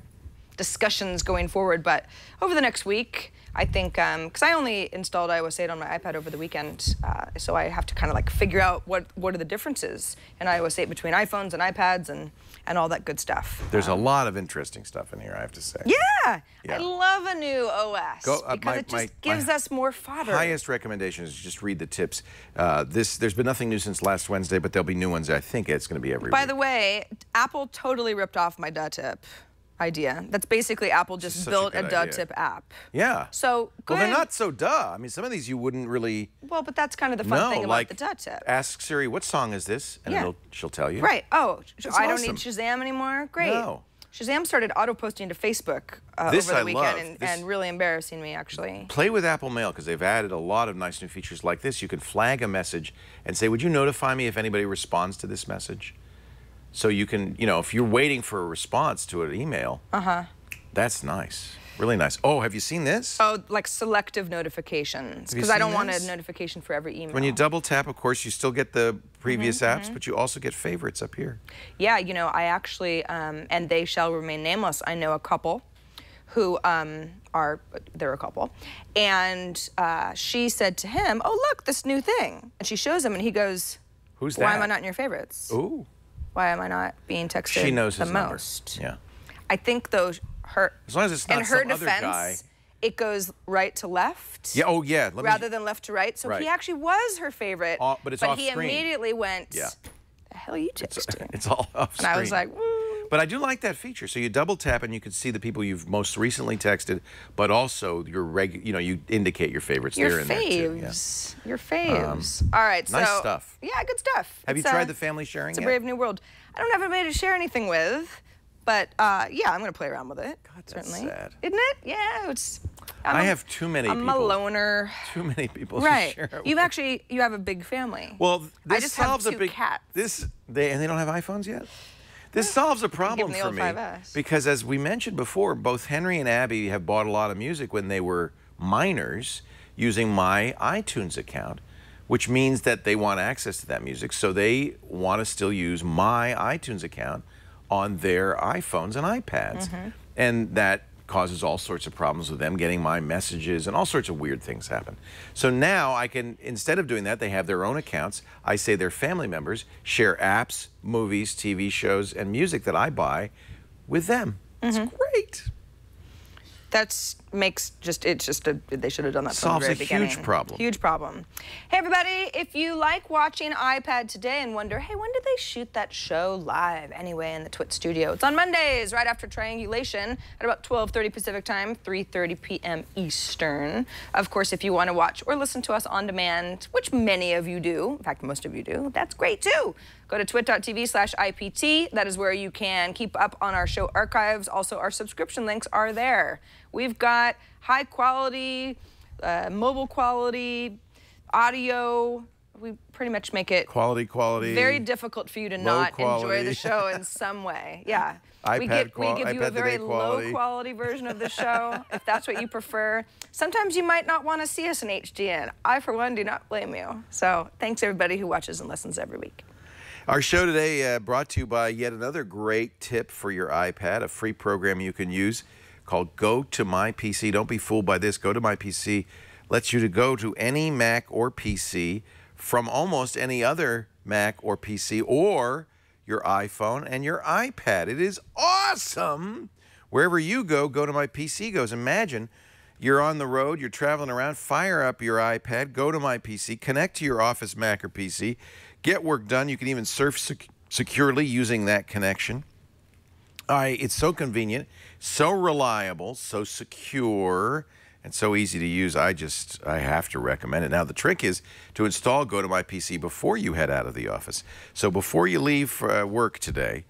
discussions going forward. But over the next week, I think, because I only installed iOS 8 on my iPad over the weekend, so I have to kind of like figure out what are the differences in iOS 8 between iPhones and iPads and all that good stuff. There's a lot of interesting stuff in here, I have to say. Yeah, Yeah. I love a new OS because it just gives us more fodder. Highest recommendation is just read the tips. There's been nothing new since last Wednesday, but there'll be new ones. I think it's going to be every week. By the way, Apple totally ripped off my duh tip idea. That's basically Apple just built a duh tip app. Yeah. So good. Well, they're not so duh. I mean, some of these you wouldn't really. Well, but that's kind of the fun thing about like, the duh tip. Ask Siri, what song is this? And she'll tell you. Right. Oh, That's I don't awesome. need Shazam anymore? Great. No. Shazam started auto-posting to Facebook over the weekend and really embarrassing me, actually. Play with Apple Mail because they've added a lot of nice new features like this. You can flag a message and say, would you notify me if anybody responds to this message? So you can, you know, if you're waiting for a response to an email, that's nice. Really nice. Oh, have you seen this? Oh, like selective notifications, because I don't want a notification for every email. When you double tap, of course, you still get the previous apps, but you also get favorites up here. Yeah, you know, I actually, and they shall remain nameless, I know a couple who they're a couple, and she said to him, oh, look, this new thing. And she shows him, and he goes, Who's that? why am I not in your favorites? Ooh. Why am I not being texted She knows the his number. most? Yeah. I think, though, as long as it's not in her some other guy. defense, it goes right to left. Yeah. Oh, yeah. Rather than left to right. So he actually was her favorite. But it's off he screen. immediately went, Yeah. the hell are you texting? It's all off screen. And I was like, But But I do like that feature. So you double tap and you can see the people you've most recently texted, but also your you indicate your favorites there and there too. Yeah. Your faves. All right, so nice stuff. Yeah, good stuff. Have you tried the family sharing It's a yet? brave new world. I don't have anybody to share anything with, but yeah, I'm gonna play around with it. God, that's certainly. sad. Isn't it? Yeah, it's. I have too many people. I'm a loner. Too many people Right. to share it You with. actually, you have a big family. Well, this I just solves have a two big cats. and they don't have iPhones yet. This solves a problem the for old me 5S. because, as we mentioned before, both Henry and Abby have bought a lot of music when they were minors using my iTunes account, which means that they want access to that music, so they want to still use my iTunes account on their iPhones and iPads, and that causes all sorts of problems with them getting my messages, and all sorts of weird things happen. So now I can, instead of doing that, they have their own accounts. I say their family members share apps, movies, TV shows, and music that I buy with them. It's great. That's they should have done that from Solves the a very beginning. huge problem. Huge problem. Hey everybody, if you like watching iPad Today and wonder, hey, when did they shoot that show live anyway in the Twit studio? It's on Mondays, right after Triangulation at about 12:30 Pacific time, 3:30 p.m. Eastern. Of course, if you want to watch or listen to us on demand, which many of you do, in fact, most of you do, that's great too. Go to twit.tv/IPT. That is where you can keep up on our show archives. Also, our subscription links are there. We've got high quality, mobile quality, audio. We pretty much make it Quality. very difficult for you to not enjoy the show in some way. Yeah. we give you a very low quality version of the show, if that's what you prefer. Sometimes you might not want to see us in HD, and I, for one, do not blame you. So thanks, everybody who watches and listens every week. Our show today brought to you by yet another great tip for your iPad, a free program you can use called Go to My PC. Don't be fooled by this. Go to My PC lets you to go to any Mac or PC from almost any other Mac or PC or your iPhone and your iPad. It is awesome. Wherever you go, Go to My PC goes. Imagine you're on the road, you're traveling around, fire up your iPad, go to My PC, connect to your office Mac or PC, get work done. You can even surf securely using that connection. It's so convenient, so reliable, so secure, and so easy to use. I have to recommend it. Now, the trick is to install Go to My PC before you head out of the office. So before you leave for work today,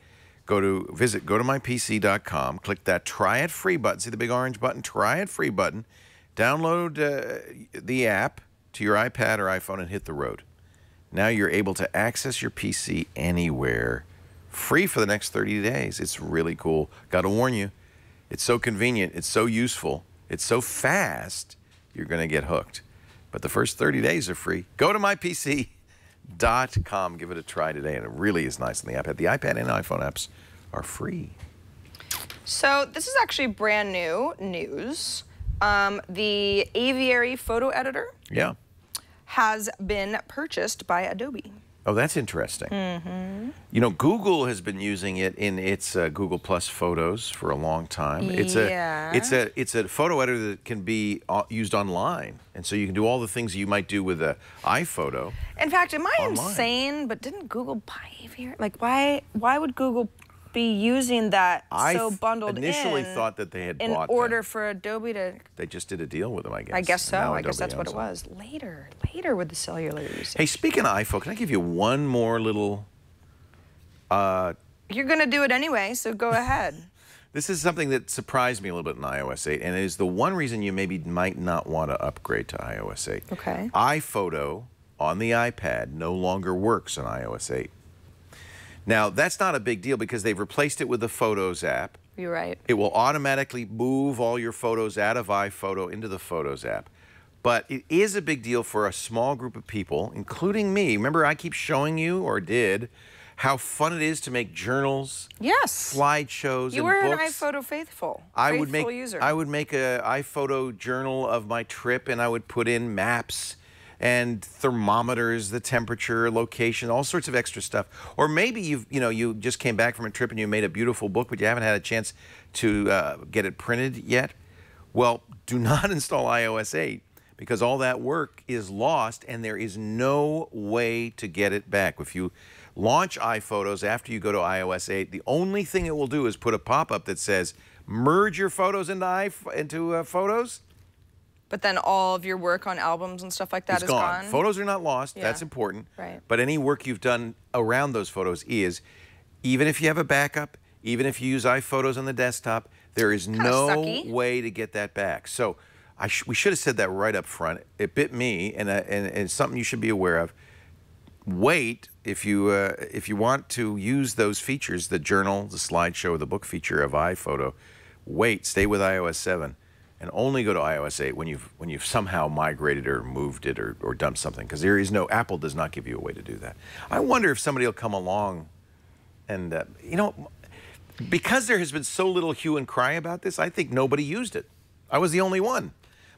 visit gotomypc.com, click that Try It Free button. See the big orange button? Try It Free button. Download the app to your iPad or iPhone and hit the road. Now you're able to access your PC anywhere, free for the next 30 days. It's really cool. Got to warn you, it's so convenient, it's so useful, it's so fast, you're going to get hooked. But the first 30 days are free. Go to mypc.com. Give it a try today, and it really is nice on the iPad. The iPad and iPhone apps are free. So this is actually brand new news. The Aviary photo editor has been purchased by Adobe. Oh, that's interesting. You know, Google has been using it in its Google Plus Photos for a long time. It's a photo editor that can be used online, and so you can do all the things you might do with an iPhoto. In fact, am I online. Insane? But didn't Google buy Aviary? Like, why would Google be using that so bundled in? I initially thought that they had bought in order for Adobe to. They just did a deal with them, I guess. I guess so. I guess Adobe that's what it was. Later with the cellular usage. Hey, speaking of iPhone, can I give you one more little? You're gonna do it anyway, so go ahead. This is something that surprised me a little bit in iOS 8, and it is the one reason you might not want to upgrade to iOS 8. Okay. iPhoto on the iPad no longer works on iOS 8. Now, that's not a big deal because they've replaced it with the Photos app. You're right. It will automatically move all your photos out of iPhoto into the Photos app. But it is a big deal for a small group of people, including me. Remember, I keep showing you, or did, how fun it is to make journals, yes, slideshows, you and were books. an iPhoto faithful user. I would make a iPhoto journal of my trip, and I would put in maps and thermometers, the temperature, location, all sorts of extra stuff. Or maybe you just came back from a trip and you made a beautiful book, but you haven't had a chance to get it printed yet. Well, do not install iOS 8 because all that work is lost and there is no way to get it back. If you launch iPhotos after you go to iOS 8, the only thing it will do is put a pop-up that says, merge your photos into Photos. But then all of your work on albums and stuff like that is gone. Photos are not lost. Yeah. That's important. Right. But any work you've done around those photos is, even if you have a backup, even if you use iPhotos on the desktop, there is no way to get that back. So we should have said that right up front. It bit me, and it's something you should be aware of. Wait, if you want to use those features, the journal, the slideshow, the book feature of iPhoto, wait, stay with iOS 7. And only go to iOS 8 when you've somehow migrated or moved it or done something, because there is no, Apple does not give you a way to do that. I wonder if somebody will come along and, you know, because there has been so little hue and cry about this, I think nobody used it. I was the only one.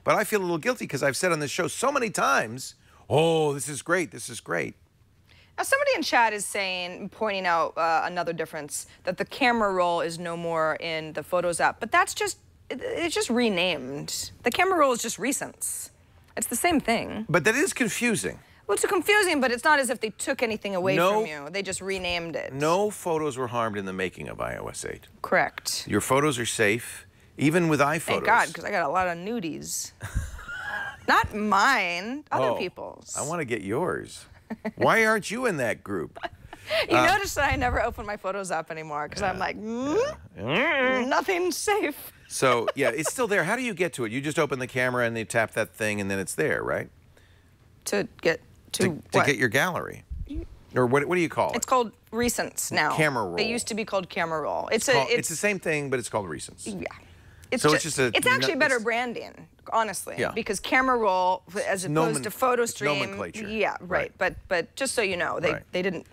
But I feel a little guilty because I've said on this show so many times, oh, this is great, this is great. Now, somebody in chat is pointing out another difference, that the camera roll is no more in the Photos app, but that's just, it's just renamed. The camera roll is just recents. It's the same thing. But that is confusing. Well, it's confusing, but it's not as if they took anything away from you. They just renamed it. No photos were harmed in the making of iOS 8. Correct. Your photos are safe, even with iPhotos. Thank God, because I got a lot of nudies. Not mine, other people's. I want to get yours. Why aren't you in that group? You notice that I never open my Photos app anymore, because I'm like, nothing's safe. So, yeah, it's still there. How do you get to it? You just open the camera and you tap that thing and then it's there, right? To get to get your gallery. Or what do you call it? It's called Recents now. Camera roll. It used to be called Camera Roll. It's the same thing, but it's called Recents. Yeah. It's actually better branding, honestly. Yeah. Because Camera Roll, as opposed to Photo Stream. Nomenclature. Yeah, right. But just so you know, they didn't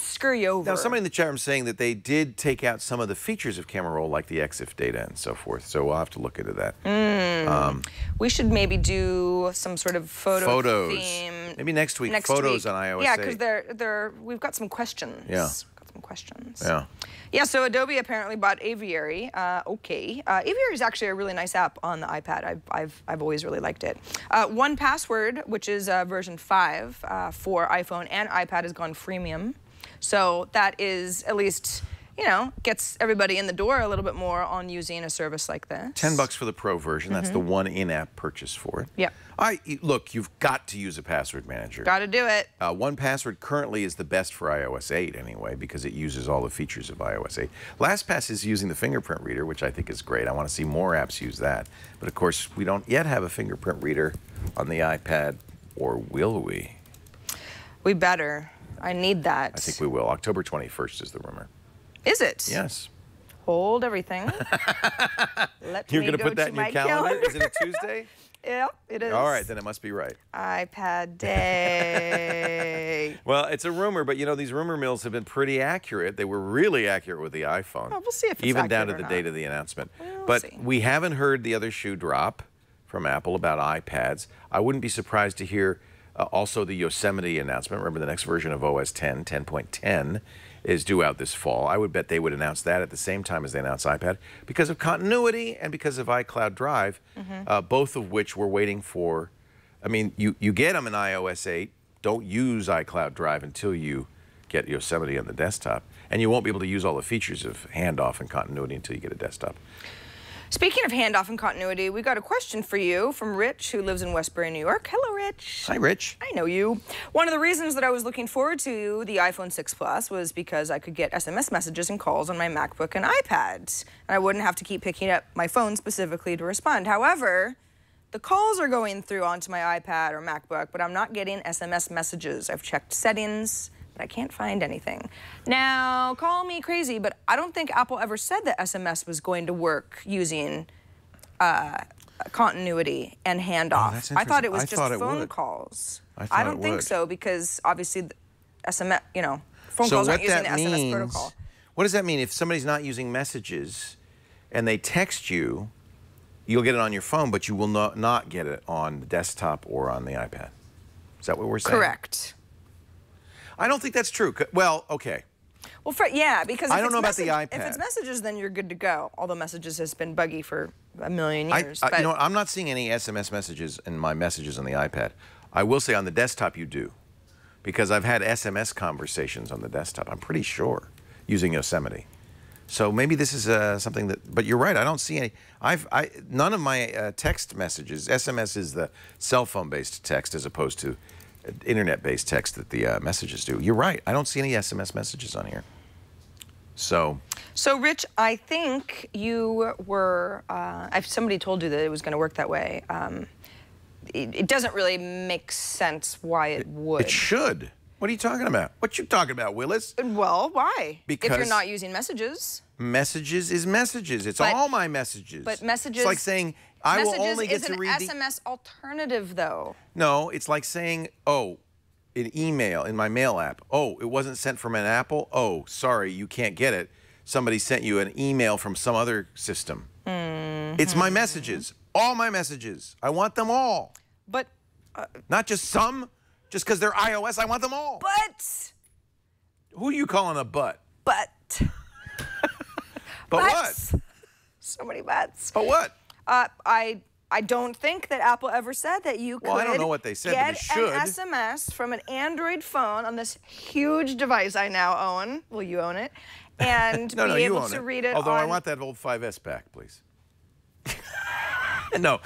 screw you over. Now, somebody in the chat room saying that they did take out some of the features of Camera Roll, like the EXIF data and so forth. So we'll have to look into that. We should maybe do some sort of photos theme. Maybe next week. Photos on iOS 8. Yeah, because we've got some questions. Yeah. Got some questions. Yeah. Yeah, so Adobe apparently bought Aviary. Okay. Aviary is actually a really nice app on the iPad. I've always really liked it. 1Password, which is version 5 for iPhone and iPad, has gone freemium. So that is at least, you know, gets everybody in the door a little bit more on using a service like this. $10 for the Pro version. That's the one in-app purchase for it. Yeah. Look, you've got to use a password manager. Got to do it. 1Password currently is the best for iOS 8 anyway, because it uses all the features of iOS 8. LastPass is using the fingerprint reader, which I think is great. I want to see more apps use that. But of course, we don't yet have a fingerprint reader on the iPad, or will we? We better. I need that. I think we will. October 21st is the rumor. Is it? Yes. Hold everything. You're going to put that in your calendar? Is it a Tuesday? Yeah, it is. All right, then it must be right. iPad day. Well, it's a rumor, but you know, these rumor mills have been pretty accurate. They were really accurate with the iPhone. Oh, we'll see if it's even down to accurate the or date not. of the announcement. We'll But see. we haven't heard the other shoe drop from Apple about iPads. I wouldn't be surprised to hear also the Yosemite announcement. Remember, the next version of OS 10, 10.10, is due out this fall. I would bet they would announce that at the same time as they announce iPad because of continuity and because of iCloud Drive, both of which we're waiting for. I mean, you get them in iOS 8. Don't use iCloud Drive until you get Yosemite on the desktop. And you won't be able to use all the features of handoff and continuity until you get a desktop. Speaking of handoff and continuity, we got a question for you from Rich, who lives in Westbury, New York. Hello, Rich. Hi, Rich. I know you. One of the reasons that I was looking forward to the iPhone 6 Plus was because I could get SMS messages and calls on my MacBook and iPad, and I wouldn't have to keep picking up my phone specifically to respond. However, the calls are going through onto my iPad or MacBook, but I'm not getting SMS messages. I've checked settings, but I can't find anything. Now, call me crazy, but I don't think Apple ever said that SMS was going to work using continuity and handoff. Oh, that's I thought it was interesting. just I thought it phone would. calls. I don't think would. so, because obviously the SMS, you know, phone calls aren't using the SMS protocol. What does that mean? If somebody's not using messages and they text you, you'll get it on your phone, but you will not get it on the desktop or on the iPad. Is that what we're saying? Correct. I don't think that's true. Well, okay. Well, yeah, because I don't know about the iPad. If it's messages, then you're good to go. Although messages has been buggy for a million years. You know what, I'm not seeing any SMS messages in my messages on the iPad. I will say on the desktop you do. because I've had SMS conversations on the desktop. I'm pretty sure using Yosemite. So maybe this is something that. But you're right. I don't see any. None of my text messages. SMS is the cell phone-based text as opposed to internet-based text that the messages do. You're right. I don't see any SMS messages on here. So Rich, I think you were. If somebody told you that it was going to work that way, it doesn't really make sense why it would. It should. What are you talking about? What you talking about, Willis? Well, why? Because if you're not using messages. Messages is messages. It's all my messages. But messages. It's like saying I will only get to read Messages is an SMS alternative, though. No, it's like saying, oh, an email in my mail app. Oh, it wasn't sent from an Apple. Oh, sorry, you can't get it. Somebody sent you an email from some other system. It's my messages. All my messages. I want them all. But not just some. Just because they're iOS, I want them all. But who are you calling a butt? But what? So many buts. But what? I don't think that Apple ever said that you could. Well, I don't know what they said, but it should. Get an SMS from an Android phone on this huge device I now own. Well, you own it, and no, be you able own to it. read it. Although I want that old 5S back, please. No.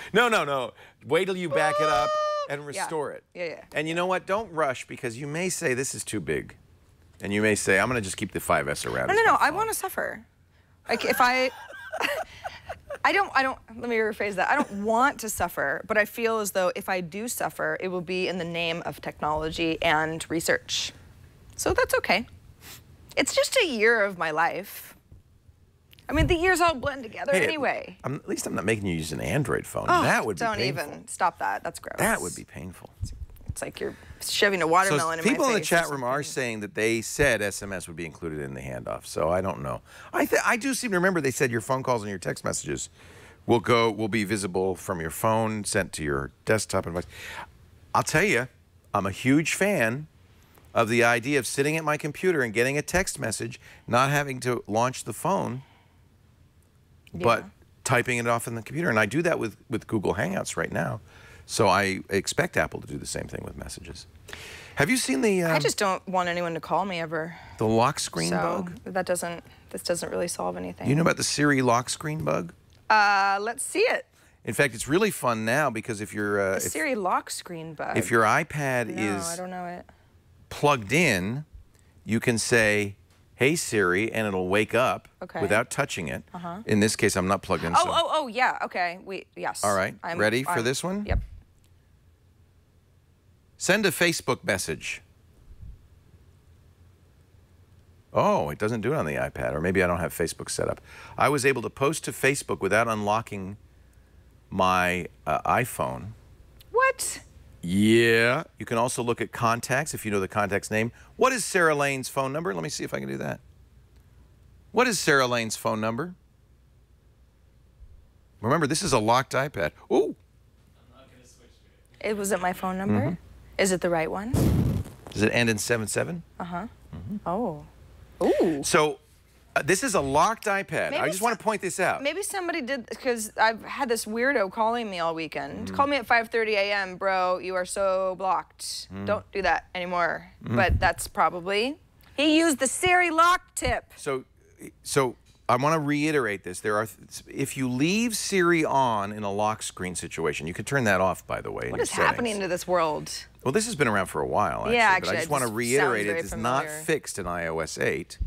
Wait till you back it up and restore it. Yeah. And you know what? Don't rush, because you may say this is too big, and you may say I'm going to just keep the 5S around. No. I want to suffer. Like if I don't. Let me rephrase that. I don't want to suffer, but I feel as though if I do suffer, it will be in the name of technology and research. So that's okay. It's just a year of my life. I mean, the years all blend together anyway. At least I'm not making you use an Android phone. Oh, that would be painful. Don't even stop that. That's gross. That would be painful. It's like you're shoving a watermelon in my face. People in the chat room are saying that they said SMS would be included in the handoff. So I don't know. I do seem to remember they said your phone calls and your text messages will be visible from your phone, sent to your desktop device. I'll tell you, I'm a huge fan of the idea of sitting at my computer and getting a text message, not having to launch the phone, but typing it off in the computer. And I do that with Google Hangouts right now. So I expect Apple to do the same thing with messages. Have you seen the... I just don't want anyone to call me ever. The lock screen bug? This doesn't really solve anything. You know about the Siri lock screen bug? Let's see it. In fact, it's really fun now because if you're... Siri lock screen bug. If your iPad No, I don't know it. Plugged in, you can say, hey Siri, and it'll wake up without touching it. In this case, I'm not plugged in. Oh, yeah, okay. Yes. All right, ready for this one? Yep. Send a Facebook message. Oh, it doesn't do it on the iPad, or maybe I don't have Facebook set up. I was able to post to Facebook without unlocking my iPhone. What? Yeah. You can also look at contacts if you know the contact's name. What is Sarah Lane's phone number? Let me see if I can do that. What is Sarah Lane's phone number? Remember, this is a locked iPad. Ooh. I'm not going to switch to it. Was it my phone number? Is it the right one? Does it end in 77? Oh. Ooh. So this is a locked iPad. I just want to point this out. Maybe somebody did, because I've had this weirdo calling me all weekend. Call me at 5:30 a.m., bro. You are so blocked. Don't do that anymore. But that's probably... He used the Siri lock tip. So I want to reiterate this. If you leave Siri on in a lock screen situation, you can turn that off, by the way. What is happening to this world? Well, this has been around for a while, actually. Yeah, actually, but I just want to reiterate it is not fixed in iOS 8.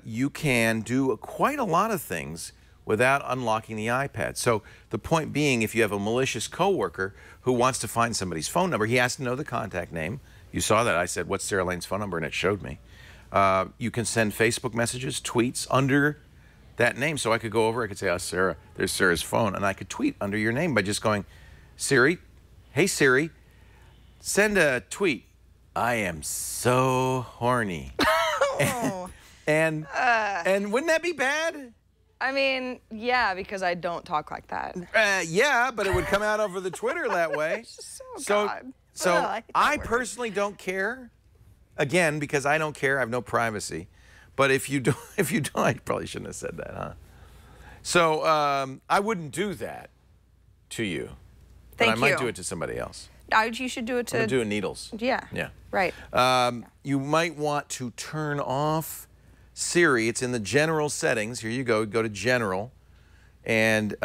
You can do quite a lot of things without unlocking the iPad. So the point being, if you have a malicious coworker who wants to find somebody's phone number, he has to know the contact name. You saw that. I said, what's Sarah Lane's phone number? And it showed me. You can send Facebook messages, tweets under that name. So I could go over, I could say, oh, Sarah, there's Sarah's phone. And I could tweet under your name by just going, Siri, hey, Siri, send a tweet. I am so horny. And wouldn't that be bad? I mean, yeah, because I don't talk like that. Yeah, but it would come out over the Twitter that way. So I personally don't care. Again, because I don't care, I have no privacy. But if you don't, I probably shouldn't have said that, huh? So I wouldn't do that to you. But I might do it to somebody else. You should do it to. I'm doing needles. Yeah. Yeah. Right. You might want to turn off Siri. It's in the general settings. Here you go. Go to general, and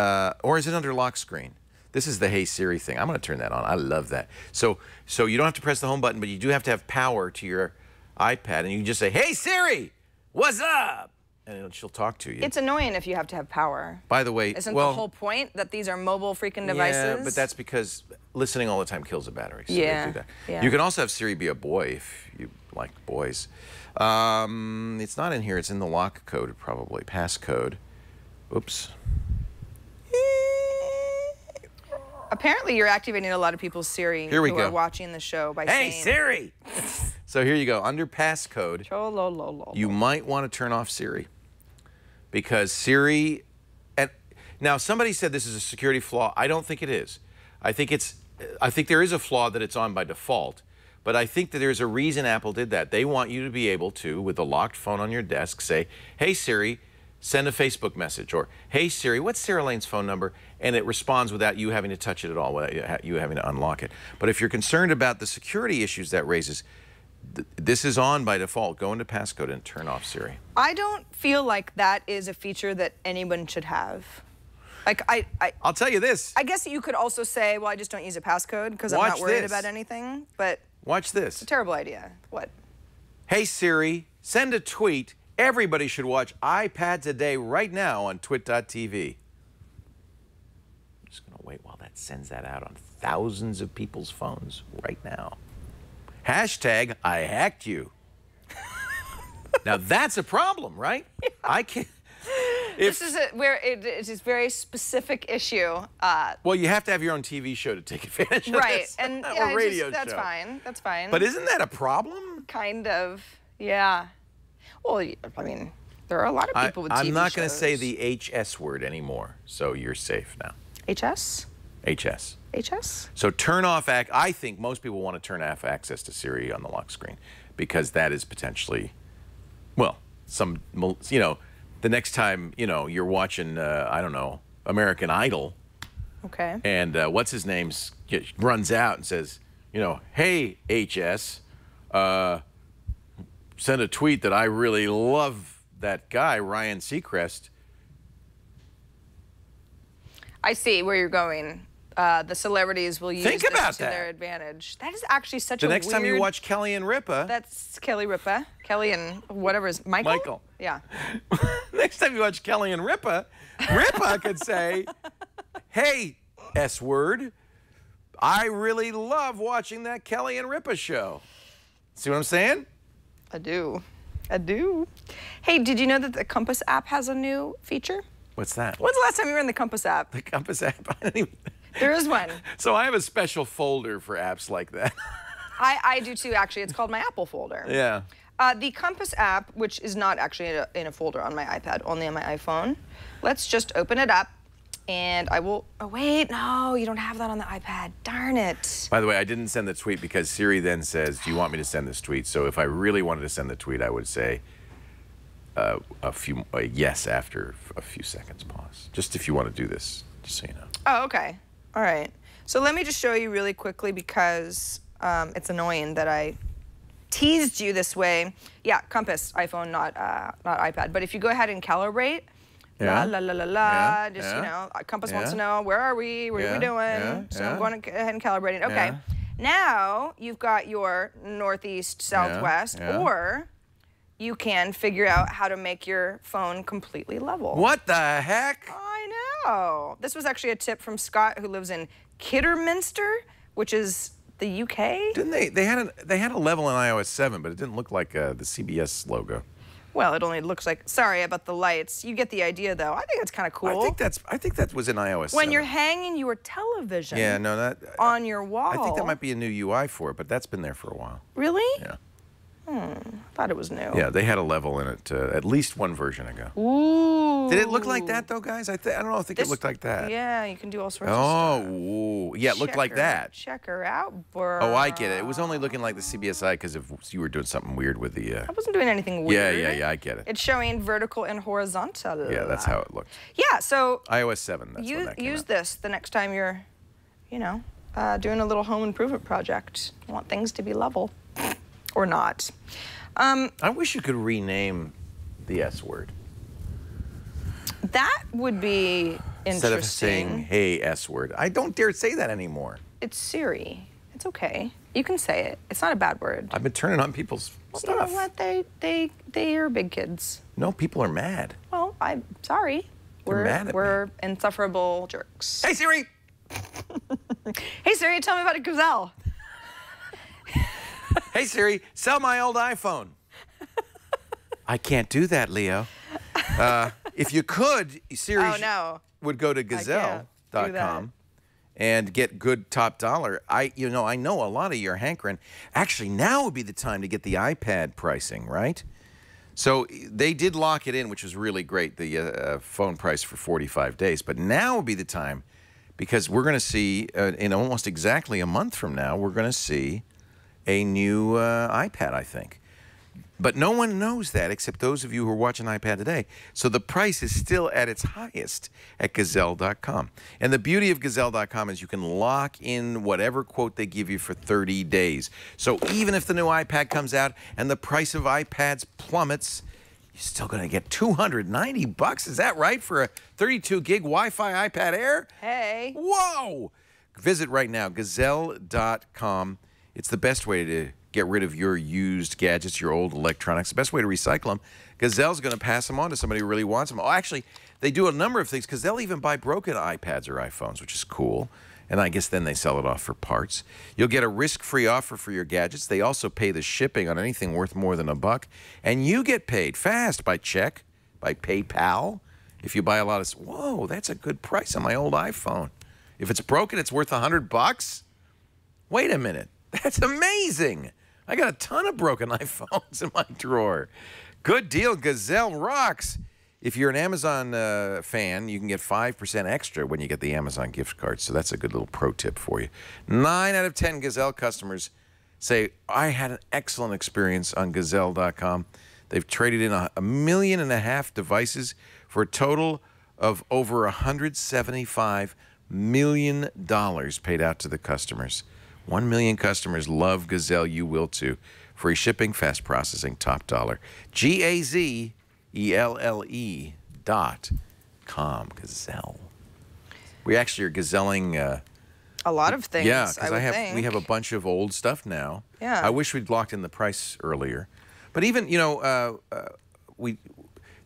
or is it under lock screen? This is the Hey Siri thing. I'm going to turn that on. I love that. So you don't have to press the home button, but you do have to have power to your iPad, and you can just say, "Hey Siri, what's up?" And she'll talk to you. It's annoying if you have to have power. By the way, Isn't the whole point that these are mobile freaking devices? Yeah, but that's because listening all the time kills the battery. So Yeah, they do that. yeah. You can also have Siri be a boy if you like boys. It's not in here. It's in the lock code, probably. Passcode. Oops. Apparently, you're activating a lot of people's Siri Here we who go. are watching the show by Hey, saying... Siri! So here you go. Under passcode, you might want to turn off Siri. Because Siri... Now, somebody said this is a security flaw. I don't think it is. I think there is a flaw that it's on by default. But I think that there's a reason Apple did that. They want you to be able to, with a locked phone on your desk, say, "Hey, Siri, send a Facebook message," or "Hey Siri, what's Sarah Lane's phone number?" And it responds without you having to touch it at all, without you having to unlock it. But if you're concerned about the security issues that raises, this is on by default. Go into passcode and turn off Siri. I don't feel like that is a feature that anyone should have. Like I'll tell you this. I guess you could also say, well, I just don't use a passcode because I'm not worried about anything. But watch this. it's a terrible idea. What? Hey Siri, send a tweet. Everybody should watch iPad Today right now on twit.tv. I'm just going to wait while that sends that out on thousands of people's phones right now. Hashtag I hacked you. Now that's a problem, right? Yeah. I can't. This is where it is a very specific issue. Well, you have to have your own TV show to take advantage of right, this. and or radio that's show. fine. That's fine. But isn't that a problem? Kind of, yeah. Well, I mean, there are a lot of people with TV I'm not going to shows. say the HS word anymore, so you're safe now. HS? HS. HS? So turn off, I think most people want to turn off access to Siri on the lock screen because that is potentially, well, the next time, you're watching, I don't know, American Idol. Okay. And what's his name runs out and says, "Hey, HS, send a tweet that I really love that guy, Ryan Seacrest." I see where you're going. The celebrities will use this to their advantage. That is actually such a weird... The next time you watch Kelly and Ripa... That's Kelly Ripa. Kelly and whatever is... Michael? Michael. Yeah. Next time you watch Kelly and Ripa, Ripa could say, "Hey, S-word, I really love watching that Kelly and Ripa show." See what I'm saying? I do. I do. Hey, did you know that the Compass app has a new feature? What's that? When's the last time you were in the Compass app? The Compass app? I don't even... There is one. So I have a special folder for apps like that. I do too, actually. It's called my Apple folder. Yeah. The Compass app, which is not actually in a folder on my iPad, only on my iPhone. Let's just open it up, and I will... Oh, wait, no, you don't have that on the iPad. Darn it. By the way, I didn't send the tweet because Siri then says, "Do you want me to send this tweet?" So if I really wanted to send the tweet, I would say a yes after a few seconds pause. Just if you want to do this, just so you know. Oh, okay. All right. So let me just show you really quickly because it's annoying that I teased you this way. Yeah, Compass, iPhone, not iPad. But if you go ahead and calibrate, Compass wants to know, where are we? What are we doing? So I'm going ahead and calibrating. Okay. Now you've got your northeast, southwest, or you can figure out how to make your phone completely level. What the heck? I know. This was actually a tip from Scott, who lives in Kidderminster, which is the UK. Didn't they? They had a level in iOS 7, but it didn't look like the CBS logo. Well, it only looks like. Sorry about the lights. You get the idea, though. I think it's kind of cool. I think that was in iOS 7. When you're hanging your television. Yeah, no, on your wall. I think that might be a new UI for it, but that's been there for a while. Really? Yeah. Thought it was new. Yeah, they had a level in it at least one version ago. Ooh. Did it look like that though, guys? I don't know. I think it looked like that. Yeah, you can do all sorts of stuff. Oh, yeah, it looked like that. Check her out, bro. Oh, I get it. It was only looking like the CBSI because if you were doing something weird with the. I wasn't doing anything weird. Yeah, I get it. It's showing vertical and horizontal. Yeah, that's how it looked. Yeah, so iOS 7. That's when that came use out. this the next time you're, doing a little home improvement project. I want things to be level, or not. I wish you could rename the S word. That would be interesting. Instead of saying, hey, S word. I don't dare say that anymore. It's Siri. It's okay. You can say it. It's not a bad word. I've been turning on people's stuff. You know what? They are big kids. No, people are mad. Well, I'm sorry. They're mad at We're insufferable jerks. Hey, Siri! Hey, Siri, tell me about a gazelle. Hey, Siri, sell my old iPhone. I can't do that, Leo. If you could, Siri would go to gazelle.com and get good top dollar. I know a lot of you are hankering. Actually, now would be the time to get the iPad pricing, right? So they did lock it in, which was really great, the phone price for 45 days. But now would be the time, because we're going to see, in almost exactly a month from now, we're going to see a new iPad, I think. But no one knows that except those of you who are watching iPad today. So the price is still at its highest at gazelle.com. And the beauty of gazelle.com is you can lock in whatever quote they give you for 30 days. So even if the new iPad comes out and the price of iPads plummets, you're still going to get $290. Is that right for a 32 gig Wi-Fi iPad Air? Hey. Whoa! Visit right now, gazelle.com. It's the best way to get rid of your used gadgets, your old electronics. The best way to recycle them. Gazelle's going to pass them on to somebody who really wants them. Oh, actually, they do a number of things, because they'll even buy broken iPads or iPhones, which is cool. And I guess then they sell it off for parts. You'll get a risk-free offer for your gadgets. They also pay the shipping on anything worth more than $1. And you get paid fast by check, by PayPal. If you buy a lot of... Whoa, that's a good price on my old iPhone. If it's broken, it's worth $100? Wait a minute. That's amazing. I got a ton of broken iPhones in my drawer. Good deal. Gazelle rocks. If you're an Amazon fan, you can get 5% extra when you get the Amazon gift card. So that's a good little pro tip for you. 9 out of 10 Gazelle customers say, I had an excellent experience on gazelle.com. They've traded in 1.5 million devices for a total of over $175 million paid out to the customers. 1 million customers love Gazelle. You will too. Free shipping, fast processing, top dollar. GAZELLE.com. Gazelle. We actually are gazelling. A lot of things. Yeah, because we have a bunch of old stuff now. Yeah. I wish we'd locked in the price earlier. But even,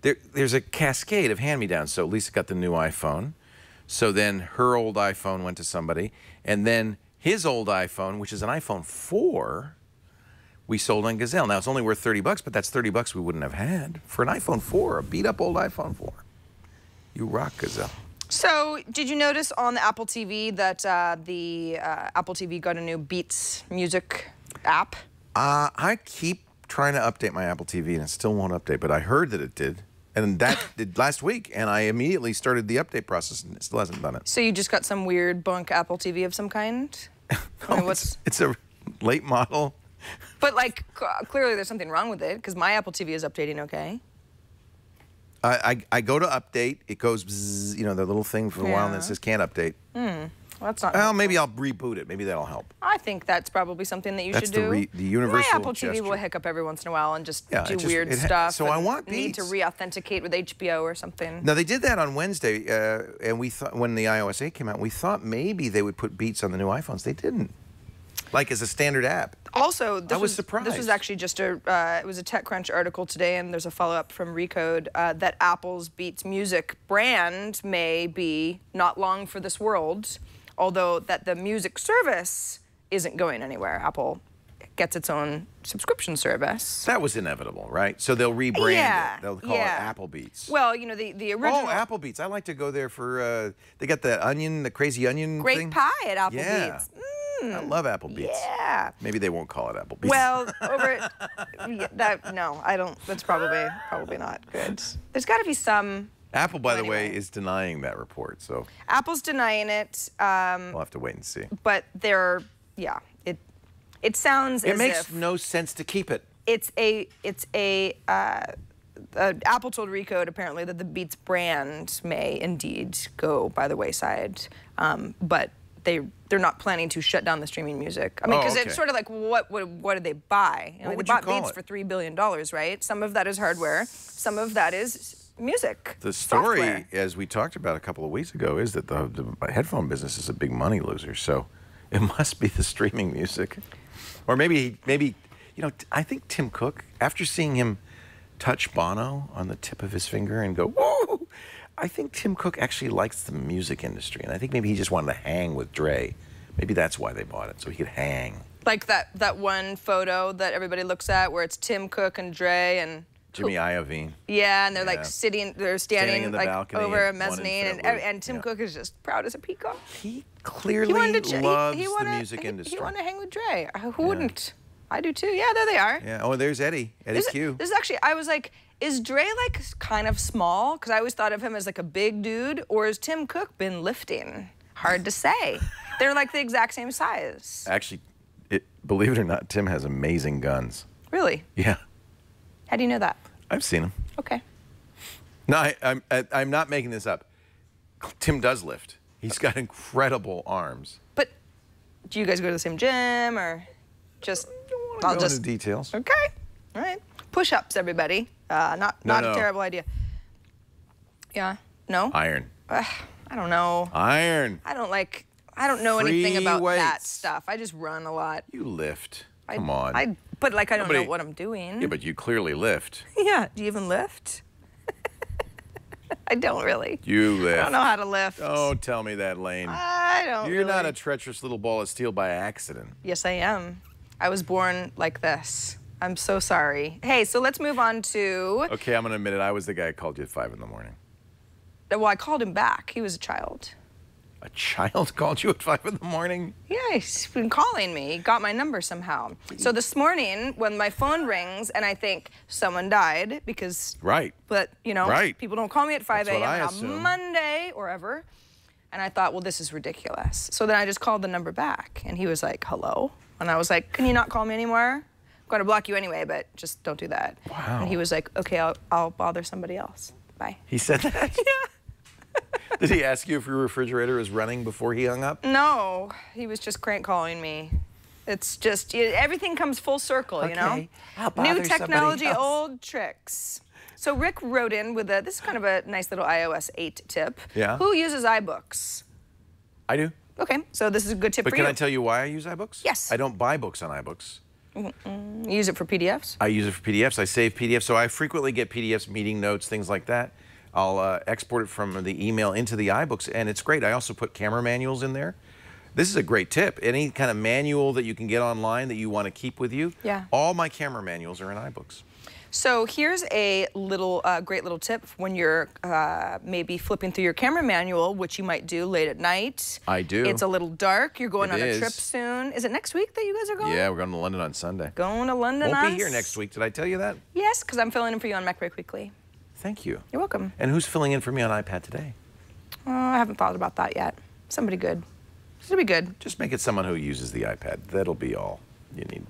there's a cascade of hand-me-downs. So Lisa got the new iPhone. So then her old iPhone went to somebody. And then his old iPhone, which is an iPhone 4, we sold on Gazelle. Now, it's only worth $30, but that's $30 we wouldn't have had for an iPhone 4, a beat-up old iPhone 4. You rock, Gazelle. So, did you notice on the Apple TV that the Apple TV got a new Beats music app? I keep trying to update my Apple TV, and it still won't update, but I heard that it did. And that did last week, and I immediately started the update process, and it still hasn't done it. So you just got some weird bunk Apple TV of some kind? No, it's a late model. But, like, clearly there's something wrong with it, because my Apple TV is updating okay. I go to update, it goes bzzz, the little thing for a while, and it says can't update. Well, that's not Well, helpful. maybe I'll reboot it. Maybe that'll help. I think that's probably something that you should do. That's the universal My Apple TV gesture. will hiccup every once in a while and just do it weird stuff. So I want need Beats. to re-authenticate with HBO or something. Now, they did that on Wednesday, and we thought, when the iOS 8 came out, we thought maybe they would put Beats on the new iPhones. They didn't. Like as a standard app. Also, I was surprised. This was actually just it was a TechCrunch article today, and there's a follow-up from Recode that Apple's Beats Music brand may be not long for this world, although that the music service isn't going anywhere. Apple gets its own subscription service. That was inevitable, right? So they'll rebrand it. They'll call it Apple Beats. Well, the original... Oh, Apple Beats. I like to go there for, they got the crazy onion Great thing. pie at Apple Beats. I love Apple Beats. Yeah. Maybe they won't call it Apple Beats. Well, no, I don't. That's probably not good. There's got to be some. Apple, by the way, is denying that report. So Apple's denying it. we'll have to wait and see. But it sounds. It makes no sense to keep it. Apple told Recode apparently that the Beats brand may indeed go by the wayside, but they're not planning to shut down the streaming music. I mean, because it's sort of like, what did they buy? You know, they bought Beats for $3 billion, right? Some of that is hardware. Some of that is music. The story, software. as we talked about a couple of weeks ago, is that the headphone business is a big money loser. So it must be the streaming music. Or maybe, you know, I think Tim Cook, after seeing him touch Bono on the tip of his finger and go, whoa, I think Tim Cook actually likes the music industry. And I think maybe he just wanted to hang with Dre. Maybe that's why they bought it, so he could hang. Like that one photo that everybody looks at where it's Tim Cook and Dre and Jimmy Iovine. Yeah, and they're like standing in the like balcony over a at mezzanine, and Tim Cook is just proud as a peacock. He clearly loves the music industry. He wanted to hang with Dre. Who wouldn't? I do too. Yeah, there they are. Yeah. Oh, there's Eddie Q. This is actually, I was like, is Dre like kind of small? Because I always thought of him as like a big dude, or has Tim Cook been lifting? Hard to say. They're like the exact same size. Actually, believe it or not, Tim has amazing guns. Really? Yeah. How do you know that? I've seen him. Okay. No, I'm not making this up. Tim does lift. He's got incredible arms. But do you guys go to the same gym or just? I'll go into details. Okay. All right. Push-ups, everybody. Not a terrible idea. Yeah. No. Iron. I don't know. Iron. I don't know anything about weights. that stuff. I just run a lot. You lift. Come on. But like I don't know what I'm doing. Yeah, but you clearly lift. Yeah. Do you even lift? I don't really. You lift. I don't know how to lift. Don't tell me that, Lane. I don't. You're not a treacherous little ball of steel by accident. Yes, I am. I was born like this. I'm so sorry. Hey, so let's move on to. Okay, I'm gonna admit it. I was the guy who called you at 5 in the morning. Well, I called him back. He was a child. A child called you at 5 in the morning? Yeah, he's been calling me. He got my number somehow. So this morning, when my phone rings and I think someone died because. Right. But, you know, people don't call me at 5 a.m. on Monday or ever. And I thought, well, this is ridiculous. So then I just called the number back. And he was like, hello? And I was like, can you not call me anymore? I'm going to block you anyway, but just don't do that. Wow. And he was like, okay, I'll bother somebody else. Bye. He said that? Yeah. Did he ask you if your refrigerator was running before he hung up? No, he was just crank calling me. It's just, everything comes full circle, you know? New technology, old tricks. So Rick wrote in with this is kind of a nice little iOS 8 tip. Yeah. Who uses iBooks? I do. Okay, so this is a good tip for you. But can I tell you why I use iBooks? Yes. I don't buy books on iBooks. You use it for PDFs? I use it for PDFs. I save PDFs, so I frequently get PDFs, meeting notes, things like that. I'll export it from the email into the iBooks, and it's great. I also put camera manuals in there. This is a great tip. Any kind of manual that you can get online that you want to keep with you, all my camera manuals are in iBooks. So here's a little, great little tip when you're maybe flipping through your camera manual, which you might do late at night. I do. It's a little dark. You're going on a trip soon. Is it next week that you guys are going? Yeah, we're going to London on Sunday. Going to London Won't be here next week. Did I tell you that? Yes, because I'm filling in for you on Mac Break Weekly. Thank you. You're welcome. And who's filling in for me on iPad today? Oh, I haven't thought about that yet. Somebody good. It'll be good. Just make it someone who uses the iPad. That'll be all you need.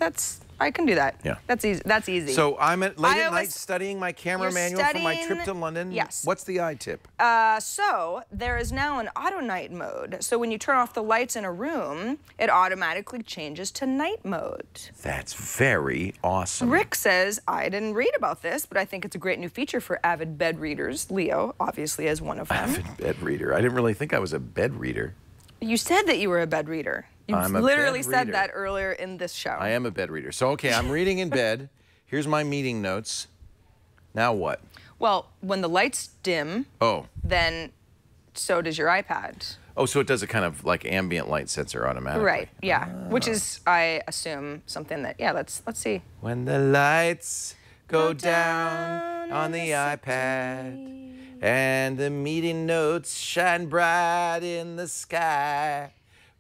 I can do that. Yeah. That's easy. That's easy. So I'm late at night studying my camera manual for my trip to London. Yes. What's the iTip? So there is now an auto night mode. So when you turn off the lights in a room, it automatically changes to night mode. That's very awesome. Rick says, I didn't read about this, but I think it's a great new feature for avid bed readers. Leo, obviously, is one of them. Avid bed reader. I didn't really think I was a bed reader. You said that you were a bed reader. You literally said that earlier in this show. I am a bed reader. So, okay, I'm reading in bed. Here's my meeting notes. Now what? Well, when the lights dim, then so does your iPad. Oh, so it does a kind of like ambient light sensor automatically. Right, yeah. Which is, I assume, something that, let's see. When the lights go down on the iPad and the meeting notes shine bright in the sky,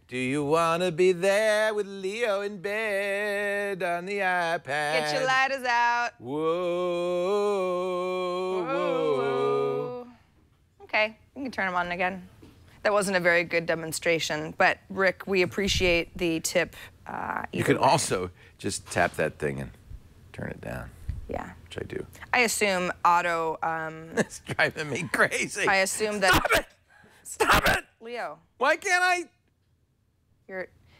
do you want to be there with Leo in bed on the iPad? Get your lighters out. Whoa, whoa. Okay, you can turn them on again. That wasn't a very good demonstration, but Rick, we appreciate the tip. You can also just tap that thing and turn it down. Yeah. Which I do. I assume auto... It's driving me crazy. I assume that... Stop it! Stop it! Leo. Why can't I...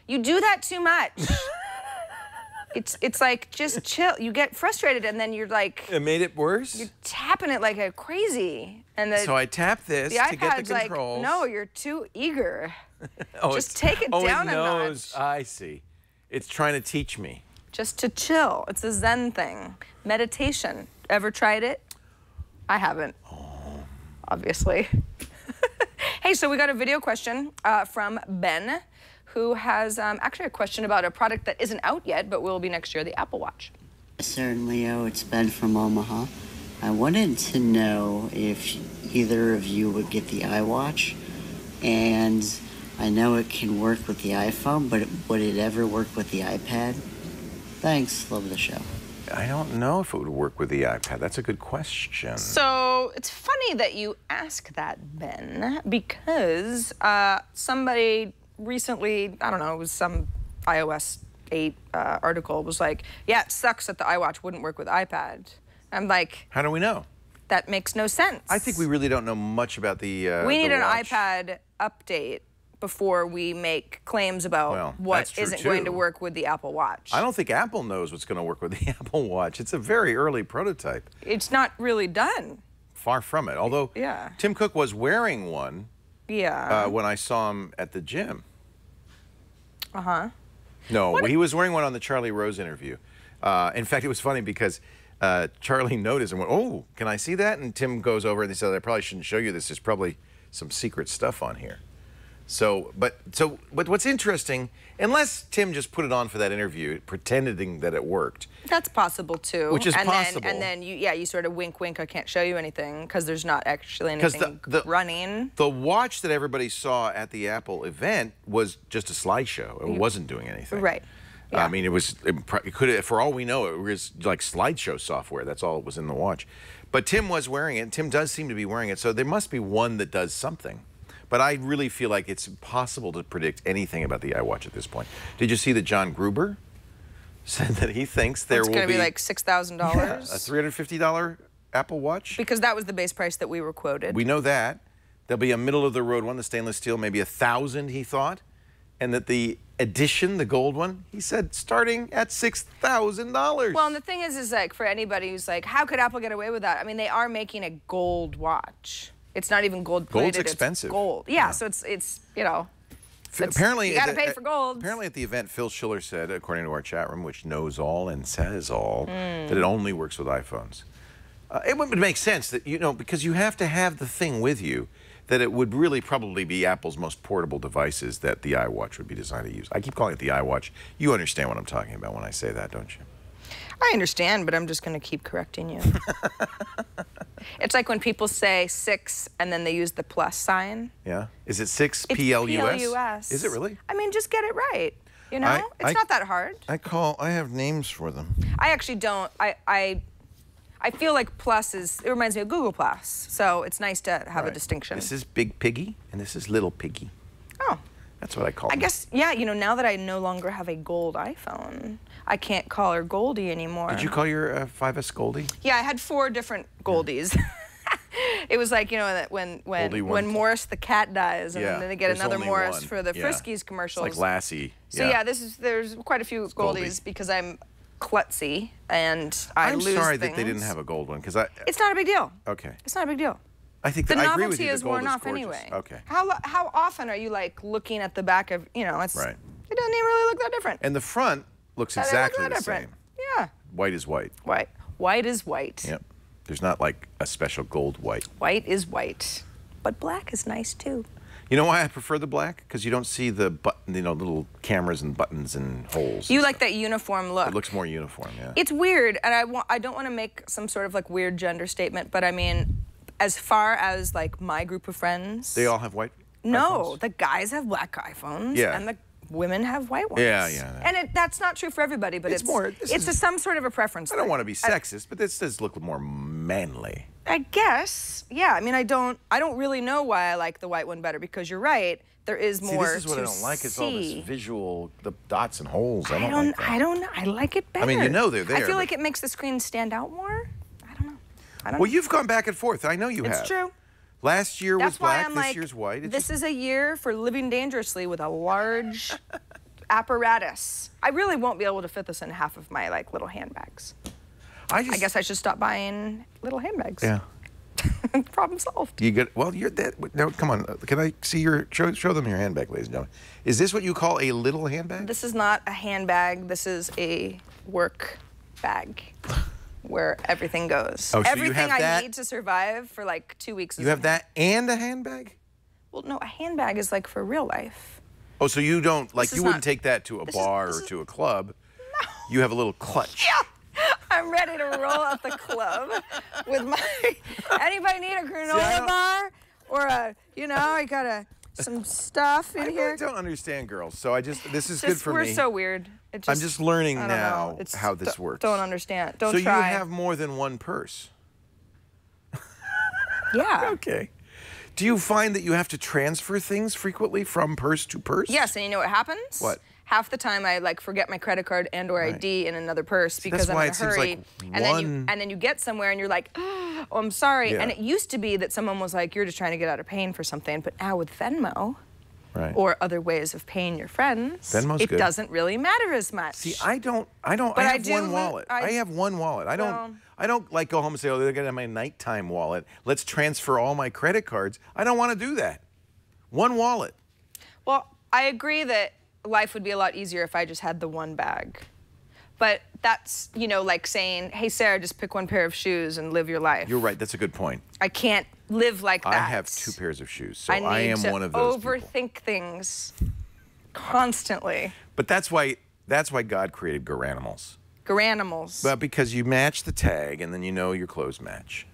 You do that too much. It's like, just chill. You get frustrated and then you're like... It made it worse? You're tapping it like a crazy. And so I tap this to get the controls. Like, no, you're too eager. Oh, just take it down a notch. I see. It's trying to teach me. Just to chill. It's a Zen thing. Meditation. Ever tried it? I haven't. Oh. Obviously. Hey, so we got a video question from Ben, who has actually a question about a product that isn't out yet, but will be next year, the Apple Watch. Certainly, it's Ben from Omaha. I wanted to know if either of you would get the iWatch, and I know it can work with the iPhone, but would it ever work with the iPad? Thanks, love the show. I don't know if it would work with the iPad. That's a good question. So it's funny that you ask that, Ben, because somebody recently, I don't know, it was some iOS 8 article, was like, yeah, it sucks that the iWatch wouldn't work with iPad. I'm like... How do we know? That makes no sense. I think we really don't know much about the We need an watch. iPad update before we make claims about what isn't going to work with the Apple Watch. I don't think Apple knows what's going to work with the Apple Watch. It's a very early prototype. It's not really done. Far from it. Although Tim Cook was wearing one when I saw him at the gym. Uh-huh. No, he was wearing one on the Charlie Rose interview. In fact, it was funny because Charlie noticed and went, "Oh, can I see that?" And Tim goes over and he said, "I probably shouldn't show you this. There's probably some secret stuff on here." But what's interesting, unless Tim just put it on for that interview, pretending that it worked. That's possible too. Which is possible. And then you sort of wink, wink. I can't show you anything because there's not actually anything running. The watch that everybody saw at the Apple event was just a slideshow. It wasn't doing anything. Right. Yeah. I mean, it could, for all we know, it was like slideshow software. That's all it was in the watch. But Tim was wearing it. Tim does seem to be wearing it. So there must be one that does something. But I really feel like it's impossible to predict anything about the iWatch at this point. Did you see that John Gruber said that he thinks there will be... It's going to be like $6,000? Yeah, a $350 Apple Watch? Because that was the base price that we were quoted. We know that. There'll be a middle-of-the-road one, the stainless steel, maybe $1,000, he thought. And that the edition, the gold one, he said starting at $6,000. Well, and the thing is like, for anybody who's like, how could Apple get away with that? I mean, they are making a gold watch. It's not even gold-plated. Gold's expensive. It's gold. Yeah, so it's you know. Apparently, you got to pay for gold. Apparently, at the event, Phil Schiller said, according to our chat room, which knows all and says all, that it only works with iPhones. It would make sense that, you know, because you have to have the thing with you, that it would really probably be Apple's most portable devices that the iWatch would be designed to use. I keep calling it the iWatch. You understand what I'm talking about when I say that, don't you? I understand, but I'm just going to keep correcting you. It's like when people say 6 and then they use the plus sign. Yeah. Is it 6 P-L-U-S? P-L-U-S. Is it really? I mean, just get it right. You know? It's not that hard. I have names for them. I actually don't. I feel like plus it reminds me of Google Plus. So it's nice to have a distinction. This is Big Piggy and this is Little Piggy. Oh. That's what I call them. I guess, yeah, you know, now that I no longer have a gold iPhone, I can't call her Goldie anymore. Did you call your 5S Goldie? Yeah, I had 4 different Goldies. It was like, you know, that when Morris the cat dies, and then they get another Morris for the Friskies commercials. It's like Lassie. So yeah, there's quite a few Goldies because I'm klutzy and I lose things. I'm sorry that they didn't have a gold one because It's not a big deal. Okay. It's not a big deal. I think the I novelty agree with you, is worn off anyway. Okay. How often are you like looking at the back of, you know, it's right. It doesn't even really look that different. And the front looks exactly the same. Yeah. White is white. White. White is white. Yep. There's not like a special gold white. White is white. But black is nice too. You know why I prefer the black? Because you don't see the button, you know, little cameras and buttons and holes. You like that uniform look. It looks more uniform, yeah. It's weird, and I don't want to make some sort of like weird gender statement, but I mean, as far as like my group of friends, they all have white No, iPhones? the guys have black iPhones, and the women have white ones. Yeah, yeah. And that's not true for everybody, but it's some sort of a preference. I don't want to be sexist, but this does look more manly. I guess, yeah. I mean, I don't really know why I like the white one better because you're right. There is more. See, this is what I don't like. It's all this visual, the dots and holes. I don't like that. I don't know. I like it better. I mean, you know they're there. I feel like it makes the screen stand out more. I don't know. Well, you've gone back and forth. I know you have. It's true. Last year was That's why black, I'm this like, year's white. This is a year for living dangerously with a large apparatus. I really won't be able to fit this in half of my like little handbags. I guess I should stop buying little handbags. Yeah. Problem solved. You get well. You're that. No, come on. Can I see your show them your handbag, ladies and gentlemen? Is this what you call a little handbag? This is not a handbag. This is a work bag where everything goes. Oh, so everything you have I that? need to survive for like 2 weeks. You have that and a handbag? Well, no, a handbag is like for real life. Oh, so you don't like This is you wouldn't not- take that to a bar or to a club? No. You have a little clutch. Yeah. I'm ready to roll out the club with my. Anybody need a granola bar or a? You know, I got some stuff in here. I don't understand girls, so this is good Just, for we're me. so weird. It just, I'm just learning I don't now know. It's- how this works. Don't understand. Don't so try. you have more than one purse. Yeah. Okay. Do you find that you have to transfer things frequently from purse to purse? Yes, and you know what happens? What? Half the time I like forget my credit card and or ID in another purse because I'm in a hurry. And then you get somewhere and you're like, oh, I'm sorry. Yeah. And it used to be that someone was like, you're just trying to get out of paying for something. But now with Venmo Right. or other ways of paying your friends, Venmo's it good. doesn't really matter as much. See, I don't. I I have do one li- wallet. I have one wallet. I don't like go home and say, oh, they're gonna have my nighttime wallet. Let's transfer all my credit cards. I don't want to do that. One wallet. Well, I agree that life would be a lot easier if I just had the one bag. But that's, you know, like saying, hey, Sarah, just pick one pair of shoes and live your life. You're right. That's a good point. I can't live like that. I have 2 pairs of shoes, so I I am need to one of those people. overthink things constantly. But that's why God created garanimals. Garanimals. But because you match the tag, and then you know your clothes match.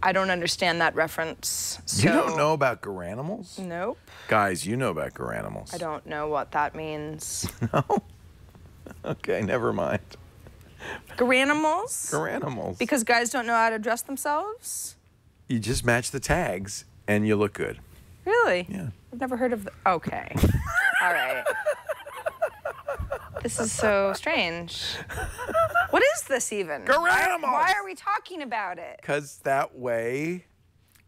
I don't understand that reference. So. You don't know about garanimals? Nope. Guys, you know about garanimals. I don't know what that means. No? Okay, never mind. Garanimals? Garanimals. Because guys don't know how to dress themselves? You just match the tags, and you look good. Really? Yeah. I've never heard of the. Okay. All right. This is so strange. What is this even? Garanimals! Why are we talking about it? Because that way...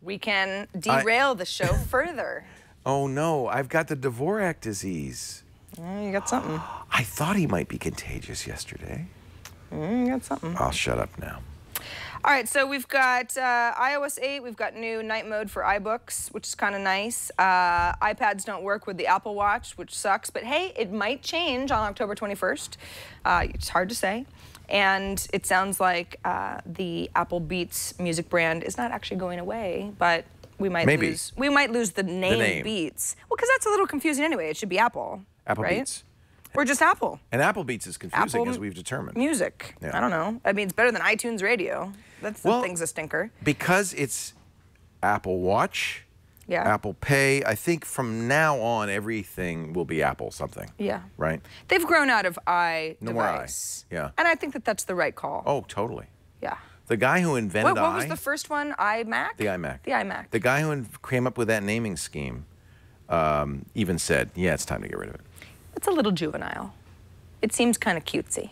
We can derail the show further. Oh, no, I've got the Dvorak disease. You got something. I thought he might be contagious yesterday. You got something. I'll shut up now. All right, so we've got iOS 8. We've got new night mode for iBooks, which is kind of nice. iPads don't work with the Apple Watch, which sucks. But hey, it might change on October 21st. It's hard to say. And it sounds like the Apple Beats music brand is not actually going away, but we might lose the name Beats. Well, because that's a little confusing anyway. It should be Apple. Apple right? Beats. Or just Apple. And Apple Beats is confusing, Apple as we've determined. Music. Yeah. I don't know. I mean, it's better than iTunes Radio. That thing's a stinker. Because it's Apple Watch, Yeah. Apple Pay, I think from now on, everything will be Apple something. Yeah. Right? They've grown out of No more I. iDevice. Yeah. And I think that that's the right call. Oh, totally. Yeah. The guy who invented What was the first one? iMac? The iMac. The iMac. The guy who came up with that naming scheme even said, yeah, it's time to get rid of it. It's a little juvenile. It seems kind of cutesy.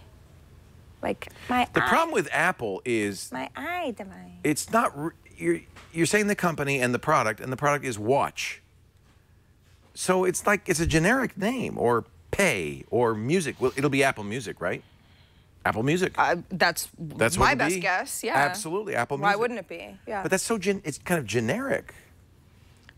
Like my The problem with Apple is my iDevice. it's not, you're saying the company and the product is watch. So it's like, it's a generic name, or Pay, or Music. Well, it'll be Apple Music, right? Apple Music. That's what my it'll best be. guess, yeah. Absolutely, Apple Music. Why wouldn't it be? Yeah. But that's so, it's kind of generic.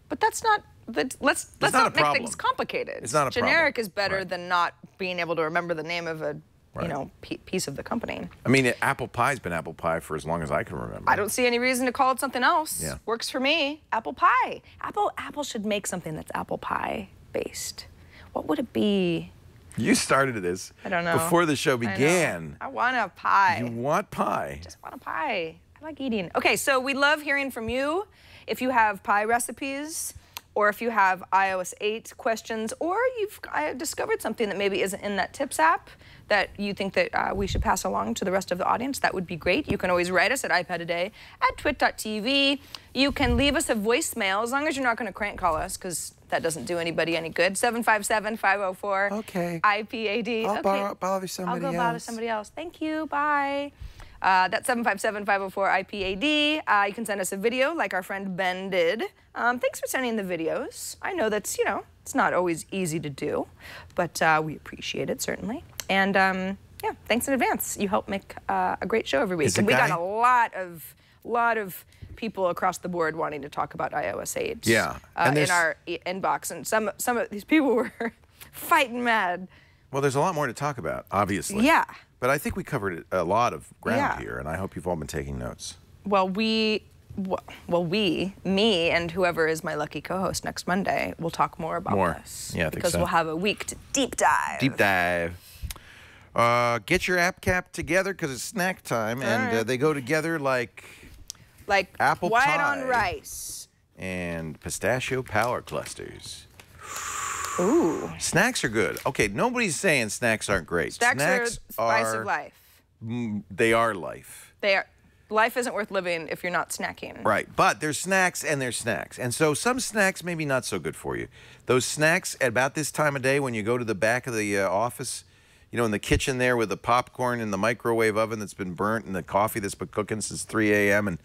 But that's not. Let's not not a make problem. things complicated. It's not a problem. Generic is better Right. than not being able to remember the name of a Right. piece of the company. I mean, Apple Pie's been Apple Pie for as long as I can remember. I don't see any reason to call it something else. Yeah. Works for me. Apple pie. Apple should make something that's apple pie based. What would it be? You started this. I don't know. Before the show I know. began. I want a pie. You want pie. Just want a pie. I like eating. Okay, so we love hearing from you. If you have pie recipes, or if you have iOS 8 questions, or you've discovered something that maybe isn't in that tips app that you think that we should pass along to the rest of the audience, that would be great. You can always write us at iPadAday@twit.tv. You can leave us a voicemail, as long as you're not going to crank call us, because that doesn't do anybody any good. 757-504 Okay. IPAD. I'll bother somebody I'll go bother else. somebody else. Thank you. Bye. That's 757-504-IPAD. You can send us a video like our friend Ben did. Thanks for sending the videos. I know that's, you know, it's not always easy to do, but we appreciate it, certainly. And yeah, thanks in advance. You help make a great show every week. And we got a lot of people across the board wanting to talk about iOS 8 in our inbox. And some of these people were fighting mad. Well, there's a lot more to talk about, obviously. Yeah. But I think we covered a lot of ground here, and I hope you've all been taking notes. Well, me, and whoever is my lucky co-host next Monday, will talk more about this. Yeah, I think because so. we'll have a week to deep dive. Deep dive. Get your app cap together because it's snack time, and they go together like apple white pie on rice and pistachio power clusters. Ooh. Snacks are good. Okay, nobody's saying snacks aren't great. Snacks are spice of life. They are life. They are. Life isn't worth living if you're not snacking. Right, but there's snacks and there's snacks. And so some snacks maybe not so good for you. Those snacks at about this time of day when you go to the back of the office, you know, in the kitchen there with the popcorn in the microwave oven that's been burnt and the coffee that's been cooking since 3 a.m.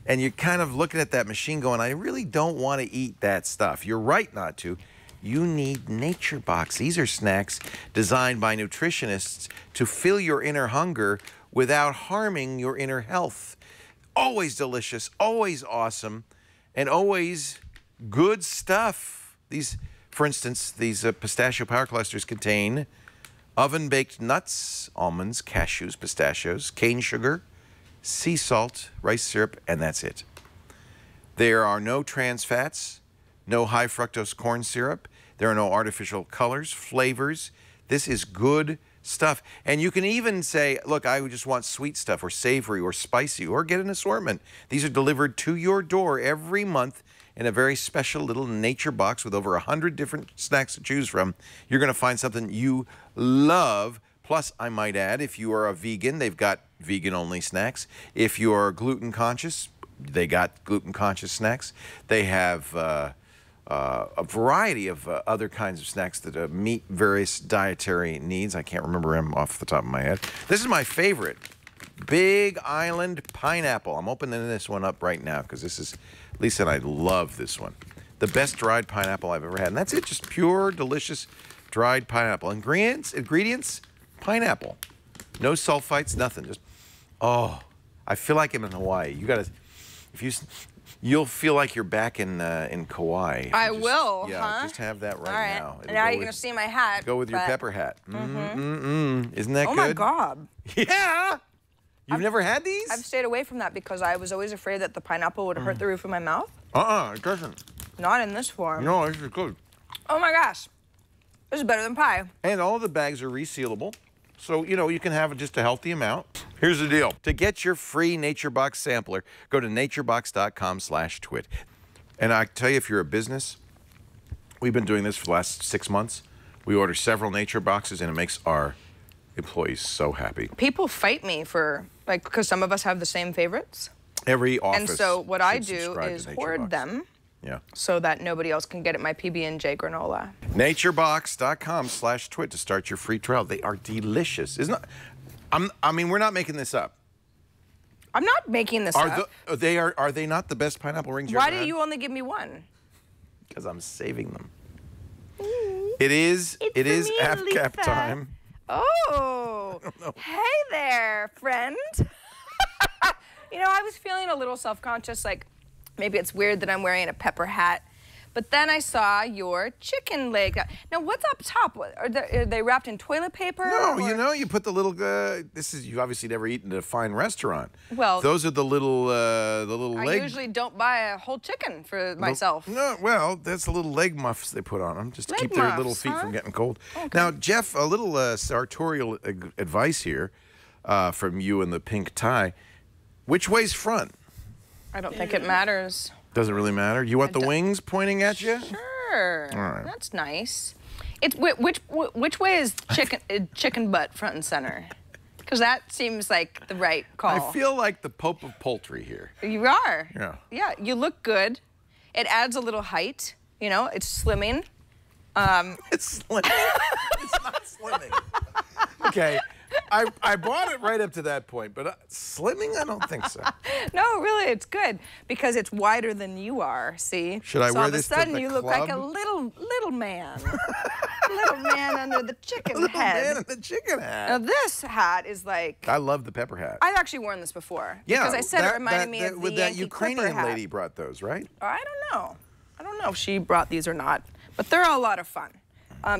And you're kind of looking at that machine going, I really don't want to eat that stuff. You're right not to. You need Nature Box. These are snacks designed by nutritionists to fill your inner hunger without harming your inner health. Always delicious, always awesome, and always good stuff. These, for instance, these pistachio power clusters contain oven-baked nuts, almonds, cashews, pistachios, cane sugar, sea salt, rice syrup, and that's it. There are no trans fats, no high fructose corn syrup. There are no artificial colors, flavors. This is good stuff. And you can even say, look, I just want sweet stuff or savory or spicy, or get an assortment. These are delivered to your door every month in a very special little Nature Box with over 100 different snacks to choose from. You're going to find something you love. Plus, I might add, if you are a vegan, they've got vegan-only snacks. If you are gluten conscious, they got gluten-conscious snacks. They have a variety of other kinds of snacks that meet various dietary needs. I can't remember them off the top of my head. This is my favorite, Big Island Pineapple. I'm opening this one up right now because this is, Lisa and I love this one. The best dried pineapple I've ever had. And that's it, just pure, delicious dried pineapple. Ingredients, pineapple. No sulfites, nothing. Just, oh, I feel like I'm in Hawaii. You gotta, you'll feel like you're back in Kauai. I will, yeah, just have that right now. And now you're going to see my hat. Go with your pepper hat. Isn't that good? Oh, my God. Yeah. You've never had these? I've stayed away from that because I was always afraid that the pineapple would hurt the roof of my mouth. It doesn't. Not in this form. No, this is good. Oh, my gosh. This is better than pie. And all the bags are resealable. So, you know, you can have just a healthy amount. Here's the deal. To get your free Nature Box sampler, go to naturebox.com/twit. And I tell you, if you're a business, we've been doing this for the last 6 months. We order several Nature Boxes, and it makes our employees so happy. People fight me for, like, because some of us have the same favorites. Every office. And so what I do is hoard them. Yeah. So that nobody else can get at my PB&J granola. Naturebox.com/twit to start your free trial. They are delicious. Isn't it? I mean, we're not making this up. I'm not making this up. Are they not the best pineapple rings you've Why ever do had? you only give me one? Because I'm saving them. It is app cap time. Oh. Hey there, friend. You know, I was feeling a little self-conscious, like maybe it's weird that I'm wearing a pepper hat. But then I saw your chicken leg. Now, what's up top? Are they wrapped in toilet paper? No, you know, you put the little. You've obviously never eaten at a fine restaurant. Well, those are the little leg. I usually don't buy a whole chicken for myself. No, well, that's the little leg muffs they put on them just to Leg keep their muffs, little feet huh? from getting cold. Okay. Now, Jeff, a little sartorial advice here from you in the pink tie. Which way's front? I don't think it matters. Doesn't really matter. You want the wings pointing at you? Sure. All right. That's nice. It's which way is chicken butt front and center? Because that seems like the right call. I feel like the Pope of Poultry here. You are. Yeah. Yeah. You look good. It adds a little height. You know, it's slimming. It's slimming. It's not slimming. Okay. I bought it right up to that point, but slimming, I don't think so. No, really, it's good because it's wider than you are. See? Should I so wear all this of a sudden to the you look like a club? little man, little man under the chicken Little head. man in the chicken hat. Now this hat is like. I love the pepper hat. I've actually worn this before. Yeah, because I said it reminded me of the with that Yankee Ukrainian Clipper hat. lady brought those, right? I don't know. I don't know if she brought these or not, but they're a lot of fun.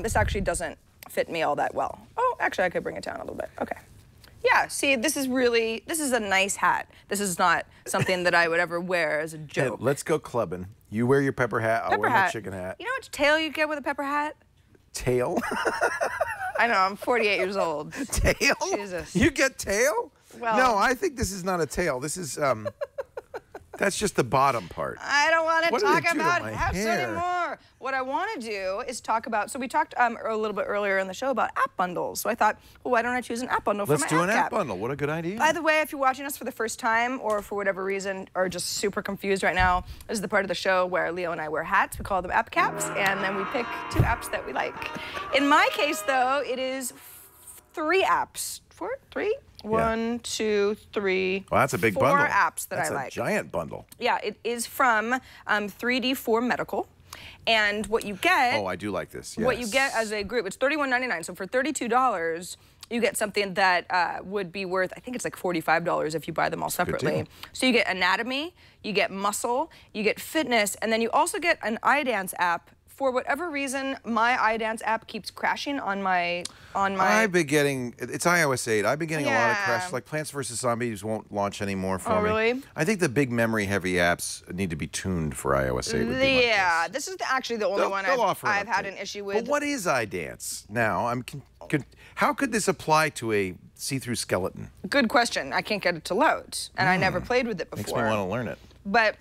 This actually doesn't fit me all that well. Oh, actually, I could bring it down a little bit. Okay. Yeah, see, this is a nice hat. This is not something that I would ever wear as a joke. Hey, let's go clubbing. You wear your pepper hat, I'll wear my chicken hat. You know what tail you get with a pepper hat? Tail? I know, I'm 48 years old. Tail? Jesus. You get tail? Well, no, I think this is not a tail. This is, that's just the bottom part. I don't want to What did they talk do to about my hats hair? anymore. What I want to do is talk about, so we talked a little bit earlier in the show about app bundles. So I thought, well, why don't I choose an app bundle for my Let's do an app app bundle. What a good idea. By the way, if you're watching us for the first time or for whatever reason are just super confused right now, this is the part of the show where Leo and I wear hats. We call them app caps, and then we pick 2 apps that we like. In my case, though, it is 3 apps. 4? 3? Yeah. 1, 2, 3. Well, that's a big 4 bundle. apps that that's I like. That's a giant bundle. Yeah, it is from 3D4 Medical. And what you get... Oh, I do like this, yes. What you get as a group, it's $31.99. So for $32, you get something that would be worth, I think it's like $45 if you buy them all separately. So you get anatomy, you get muscle, you get fitness, and then you also get an iDance app. For whatever reason, my iDance app keeps crashing on my... I've been getting, it's iOS 8. I've been getting a lot of Yeah. crashes. Like Plants vs. Zombies won't launch anymore for Oh, me. really? I think the big memory-heavy apps need to be tuned for iOS 8. Would be my Yeah, guess. this is actually the only one They'll offer an I've had update. an issue with. But what is iDance now? How could this apply to a see-through skeleton? Good question. I can't get it to load, and I never played with it before. Makes me want to learn it. But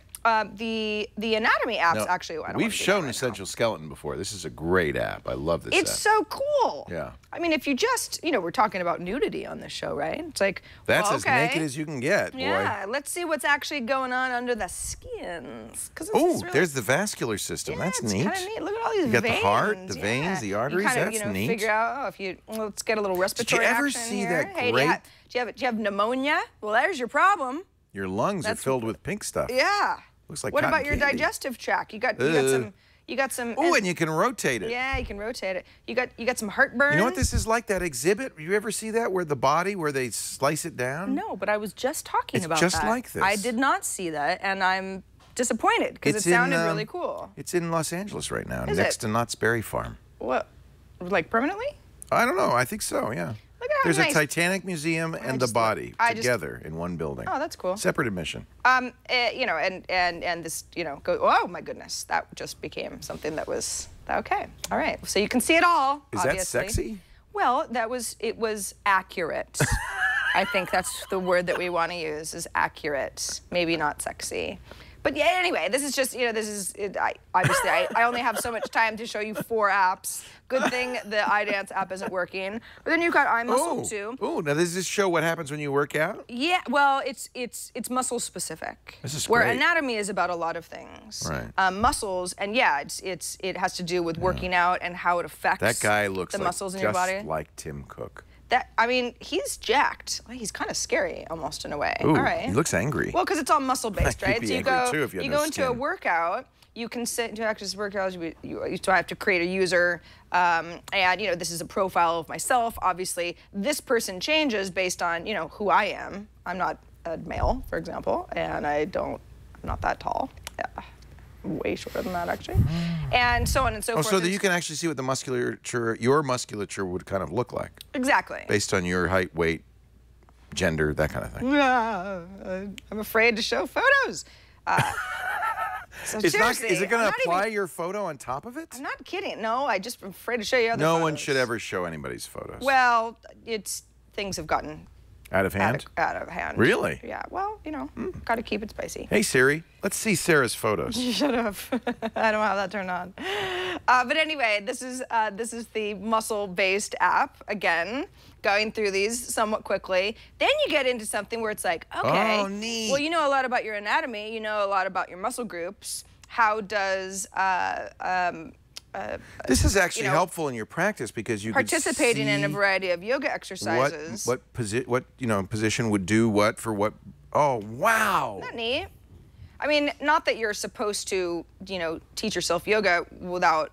the anatomy app's No, actually. I don't we've want to do shown that right Essential Skeleton before. This is a great app. I love this It's app. so cool. Yeah. I mean, if you just, we're talking about nudity on this show, right? It's like, That's well, as okay. naked as you can get, boy. Yeah, let's see what's actually going on under the skins. Oh, there's the vascular system. Yeah, That's it's neat. kind of neat. Look at all these You got veins. the heart, the veins, the arteries. You kind of, That's neat. figure out, if you, let's get a little respiratory ever action see here. that Hey, great- do you have pneumonia? Well, there's your problem. Your lungs are filled with pink stuff. Yeah. Looks like What cotton about your candy. digestive tract? You got some. Oh, and you can rotate it. Yeah, you can rotate it. You got some heartburn. You know what this is like? That exhibit. You ever see that where they slice it down? No, but I was just talking It's about just that. like this. I did not see that, and I'm disappointed because it sounded really cool. It's in Los Angeles right now, Is next it? to Knott's Berry Farm. What? Like permanently? I don't know. I think so. Yeah. Look at how There's nice. a Titanic museum and the body I just- together in one building. Oh, that's cool. Separate admission. And this, oh my goodness, that just became something that was okay. All right, so you can see it all. Is obviously. that sexy? Well, it was accurate. I think that's the word that we want to use is accurate, maybe not sexy. But yeah, anyway, this is just, obviously I only have so much time to show you 4 apps. Good thing the iDance app isn't working. But then you've got iMuscle too. Oh, now does this show what happens when you work out? Yeah, well, it's muscle specific. This is where great. anatomy is about a lot of things. Right. Muscles, and yeah, it has to do with working out and how it affects That guy looks the like muscles in your just body. like Tim Cook. He's jacked. He's kind of scary almost in a way. Ooh, all right. he looks angry. Well, because it's all muscle based, You'd right? be So you angry, go, too, if you had you no go into a skin. workout. You can sit into access workouts. You still have to create a user, and this is a profile of myself. Obviously, this person changes based on who I am. I'm not a male, for example, and I'm not that tall. Yeah. Way shorter than that, actually, and so on and so forth. So that you can actually see what your musculature would kind of look like. Exactly. Based on your height, weight, gender, that kind of thing. I'm afraid to show photos. So Is seriously, it going I'm to not apply even- your photo on top of it? I'm not kidding. No, I just am afraid to show you other No photos. one should ever show anybody's photos. Well, things have gotten Out of hand? out of hand. Really? Yeah. Well, got to keep it spicy. Hey Siri, let's see Sarah's photos. Shut up. I don't know how that turned on. But anyway, this is the muscle-based app. Again, going through these somewhat quickly. Then you get into something where it's like, okay, Oh, neat. well, you know a lot about your anatomy. You know a lot about your muscle groups. How does This is actually you know, helpful in your practice because you participating could see in a variety of yoga exercises. what position would do what for what. Oh, wow. Isn't that neat? I mean, not that you're supposed to, teach yourself yoga without,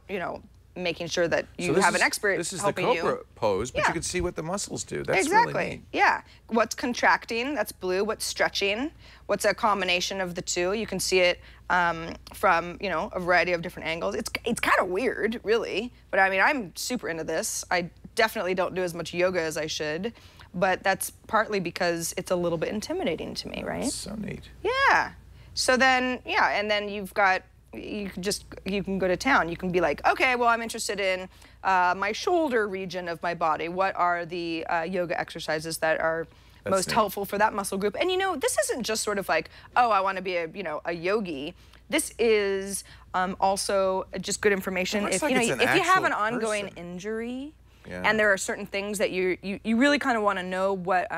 making sure that you have an expert this is helping the Cobra you. pose, but Yeah. you can see what the muscles do. That's Exactly. really neat. Yeah. What's contracting? That's blue. What's stretching? What's a combination of the two? You can see it from a variety of different angles. It's kind of weird, really. But I mean, I'm super into this. I definitely don't do as much yoga as I should, but that's partly because it's a little bit intimidating to me, right? That's so neat. Yeah. So then, and then you've got. You can go to town. You can be like, okay, well, I'm interested in my shoulder region of my body. What are the yoga exercises that are most helpful for that muscle group? And this isn't just sort of like, oh, I want to be a yogi. This is also just good information. It If looks like it's an if you have an actual ongoing person. injury, Yeah. and there are certain things that you really kind of want to know what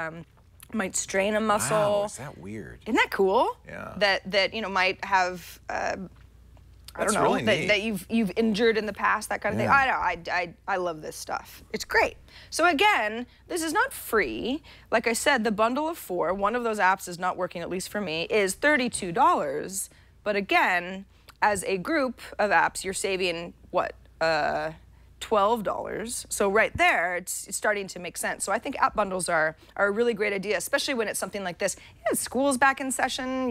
might strain a muscle. Wow, is that weird? Isn't that cool? Yeah. That might have. I don't know, really neat. that you've injured in the past, that kind of thing. I know, I love this stuff. It's great. So again, this is not free. Like I said, the bundle of 4, one of those apps is not working, at least for me, is $32. But again, as a group of apps, you're saving, what, $12. So right there, it's starting to make sense. So I think app bundles are a really great idea, especially when it's something like this. School's back in session.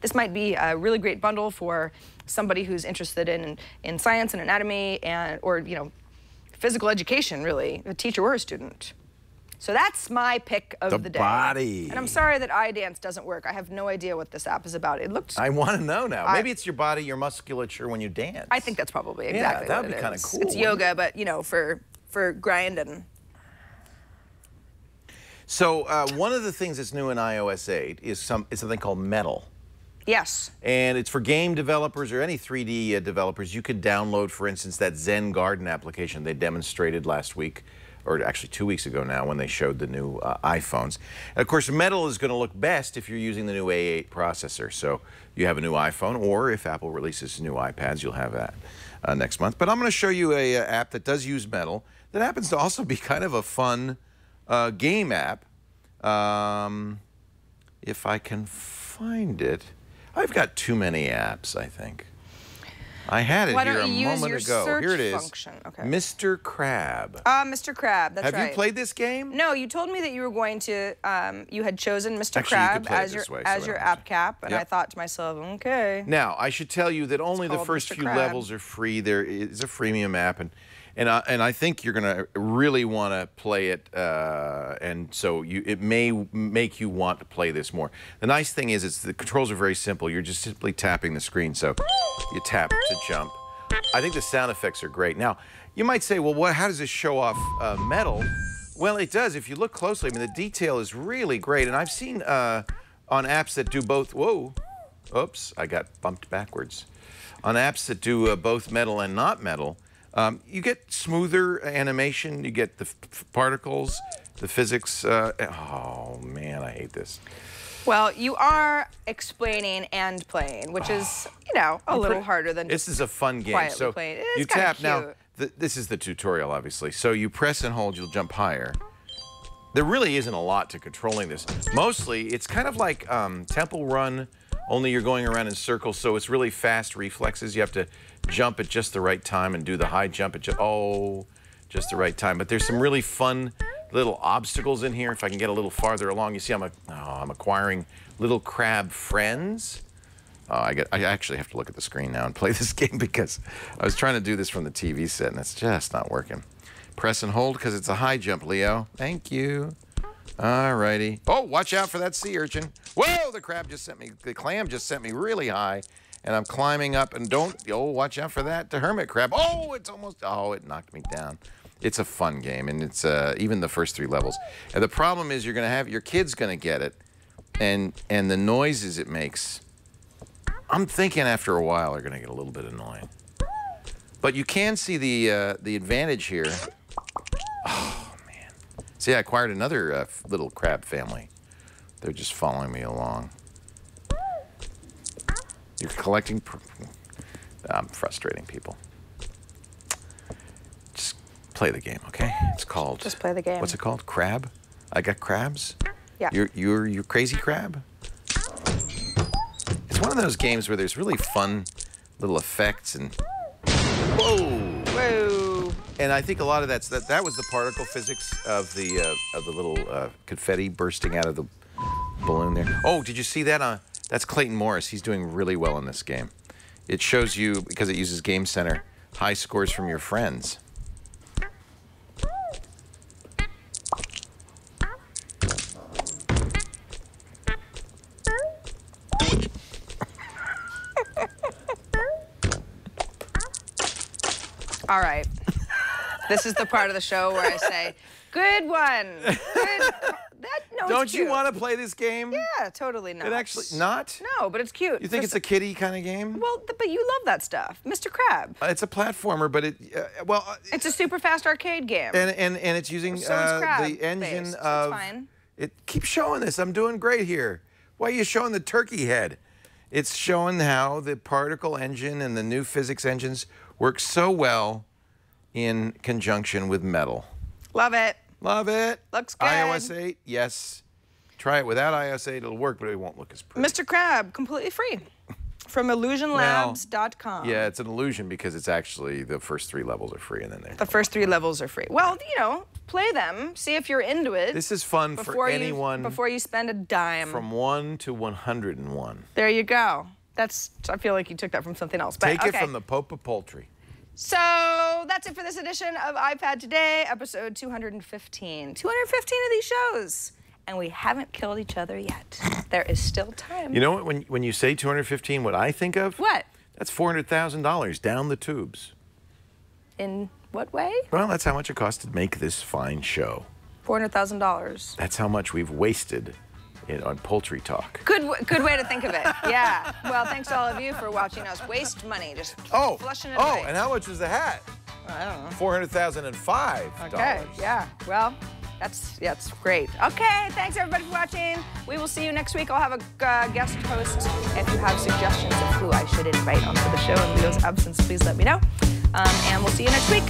This might be a really great bundle for somebody who's interested in science and anatomy or physical education, really, a teacher or a student. So that's my pick of the day. Body. And I'm sorry that iDance doesn't work. I have no idea what this app is about. It looked. I want to know now. Maybe it's your body, your musculature when you dance. I think that's probably exactly that what would be it kind of is. cool. It's yoga, but for grinding. So one of the things that's new in iOS 8 is something called Metal. Yes. And it's for game developers or any 3D developers. You could download, for instance, that Zen Garden application they demonstrated last week, or actually 2 weeks ago now when they showed the new iPhones. And of course, Metal is going to look best if you're using the new A8 processor. So you have a new iPhone, or if Apple releases new iPads, you'll have that next month. But I'm going to show you a app that does use Metal that happens to also be kind of a fun game app. If I can find it. I've got too many apps, I think. I had it here a moment ago. Here it is. Function. Okay. Mr. Crab. Mr. Crab, that's right. Have you played this game? No, you told me that you were going to, you had chosen Mr. Actually, you could Crab play it as this your, way, so as we your don't have app to- cap, and Yep. I thought to myself, okay. Now, I should tell you that only the called first Mr. few Crab. levels are free. There is a freemium app, and I think you're going to really want to play it, and so it may make you want to play this more. The nice thing is the controls are very simple. You're just simply tapping the screen, so you tap to jump. I think the sound effects are great. Now, you might say, well, how does this show off Metal? Well, it does. If you look closely, I mean, the detail is really great, and I've seen on apps that do both. Whoa, oops, I got bumped backwards. On apps that do both Metal and not Metal. You get smoother animation, you get the particles, the physics. Oh, man, I hate this. Well, you are explaining and playing, which is, a little harder than This is a fun game. quietly So playing. you It's kinda tap. Now, cute. this is the tutorial, obviously. So you press and hold, you'll jump higher. There really isn't a lot to controlling this. Mostly, it's kind of like Temple Run, only you're going around in circles, so it's really fast reflexes. You have to jump at just the right time and do the high jump at just the right time. But there's some really fun little obstacles in here. If I can get a little farther along, you see I'm acquiring little crab friends. I actually have to look at the screen now and play this game because I was trying to do this from the TV set and it's just not working. Press and hold because it's a high jump, Leo. Thank you. All righty. Oh, watch out for that sea urchin. Whoa, the clam just sent me really high. And I'm climbing up and watch out for that. The hermit crab. It knocked me down. It's a fun game, and it's even the first 3 levels. And the problem is your kid's going to get it, and the noises it makes, I'm thinking after a while are going to get a little bit annoying. But you can see the advantage here. Oh, man. See, I acquired another little crab family. They're just following me along. You're collecting. I'm frustrating people. play the game, okay? It's called... Just play the game. What's it called? Crab? I got crabs? Yeah. You're crazy crab? It's one of those games where there's really fun little effects and... Whoa! Whoa! And I think a lot of that was the particle physics of the little confetti bursting out of the balloon there. Oh, did you see that? That's Clayton Morris. He's doing really well in this game. It shows you, because it uses Game Center, high scores from your friends. All right. This is the part of the show where I say, good one. Good. Don't it's you cute. want to play this game? Yeah, totally not. It actually, not? No, but it's cute. You think it's a kiddie kind of game? Well, but you love that stuff. Mr. Crab. It's a platformer, but it's a super fast arcade game. And it's using the engine based, so of... it's fine. It keeps showing this. I'm doing great here. Why are you showing the turkey head? It's showing how the particle engine and the new physics engines work so well in conjunction with metal. Love it. Love it. Looks good. iOS 8, yes. Try it without iOS 8, it'll work, but it won't look as pretty. Mr. Crab, completely free. From illusionlabs.com. Yeah, it's an illusion because it's actually the first 3 levels are free and then the first 3 levels are free. Well, you know, play them, see if you're into it. This is fun for anyone. Before you spend a dime. From 1 to 101. There you go. I feel like you took that from something else. But, Take it from the Pope of Poultry. So that's it for this edition of iPad Today, episode 215. 215 of these shows. And we haven't killed each other yet. There is still time. You know what? When you say 215, what I think of? What? That's $400,000 down the tubes. In what way? Well, that's how much it cost to make this fine show. $400,000. That's how much we've wasted on poultry talk. Good way to think of it. Yeah. Well, thanks to all of you for watching us waste money, just flushing it away. Oh, and how much was the hat? I don't know. $400,005. Okay. Yeah. Well, it's great. Okay. Thanks everybody for watching. We will see you next week. I'll have a guest host. If you have suggestions of who I should invite onto the show in Leo's absence, please let me know. And we'll see you next week.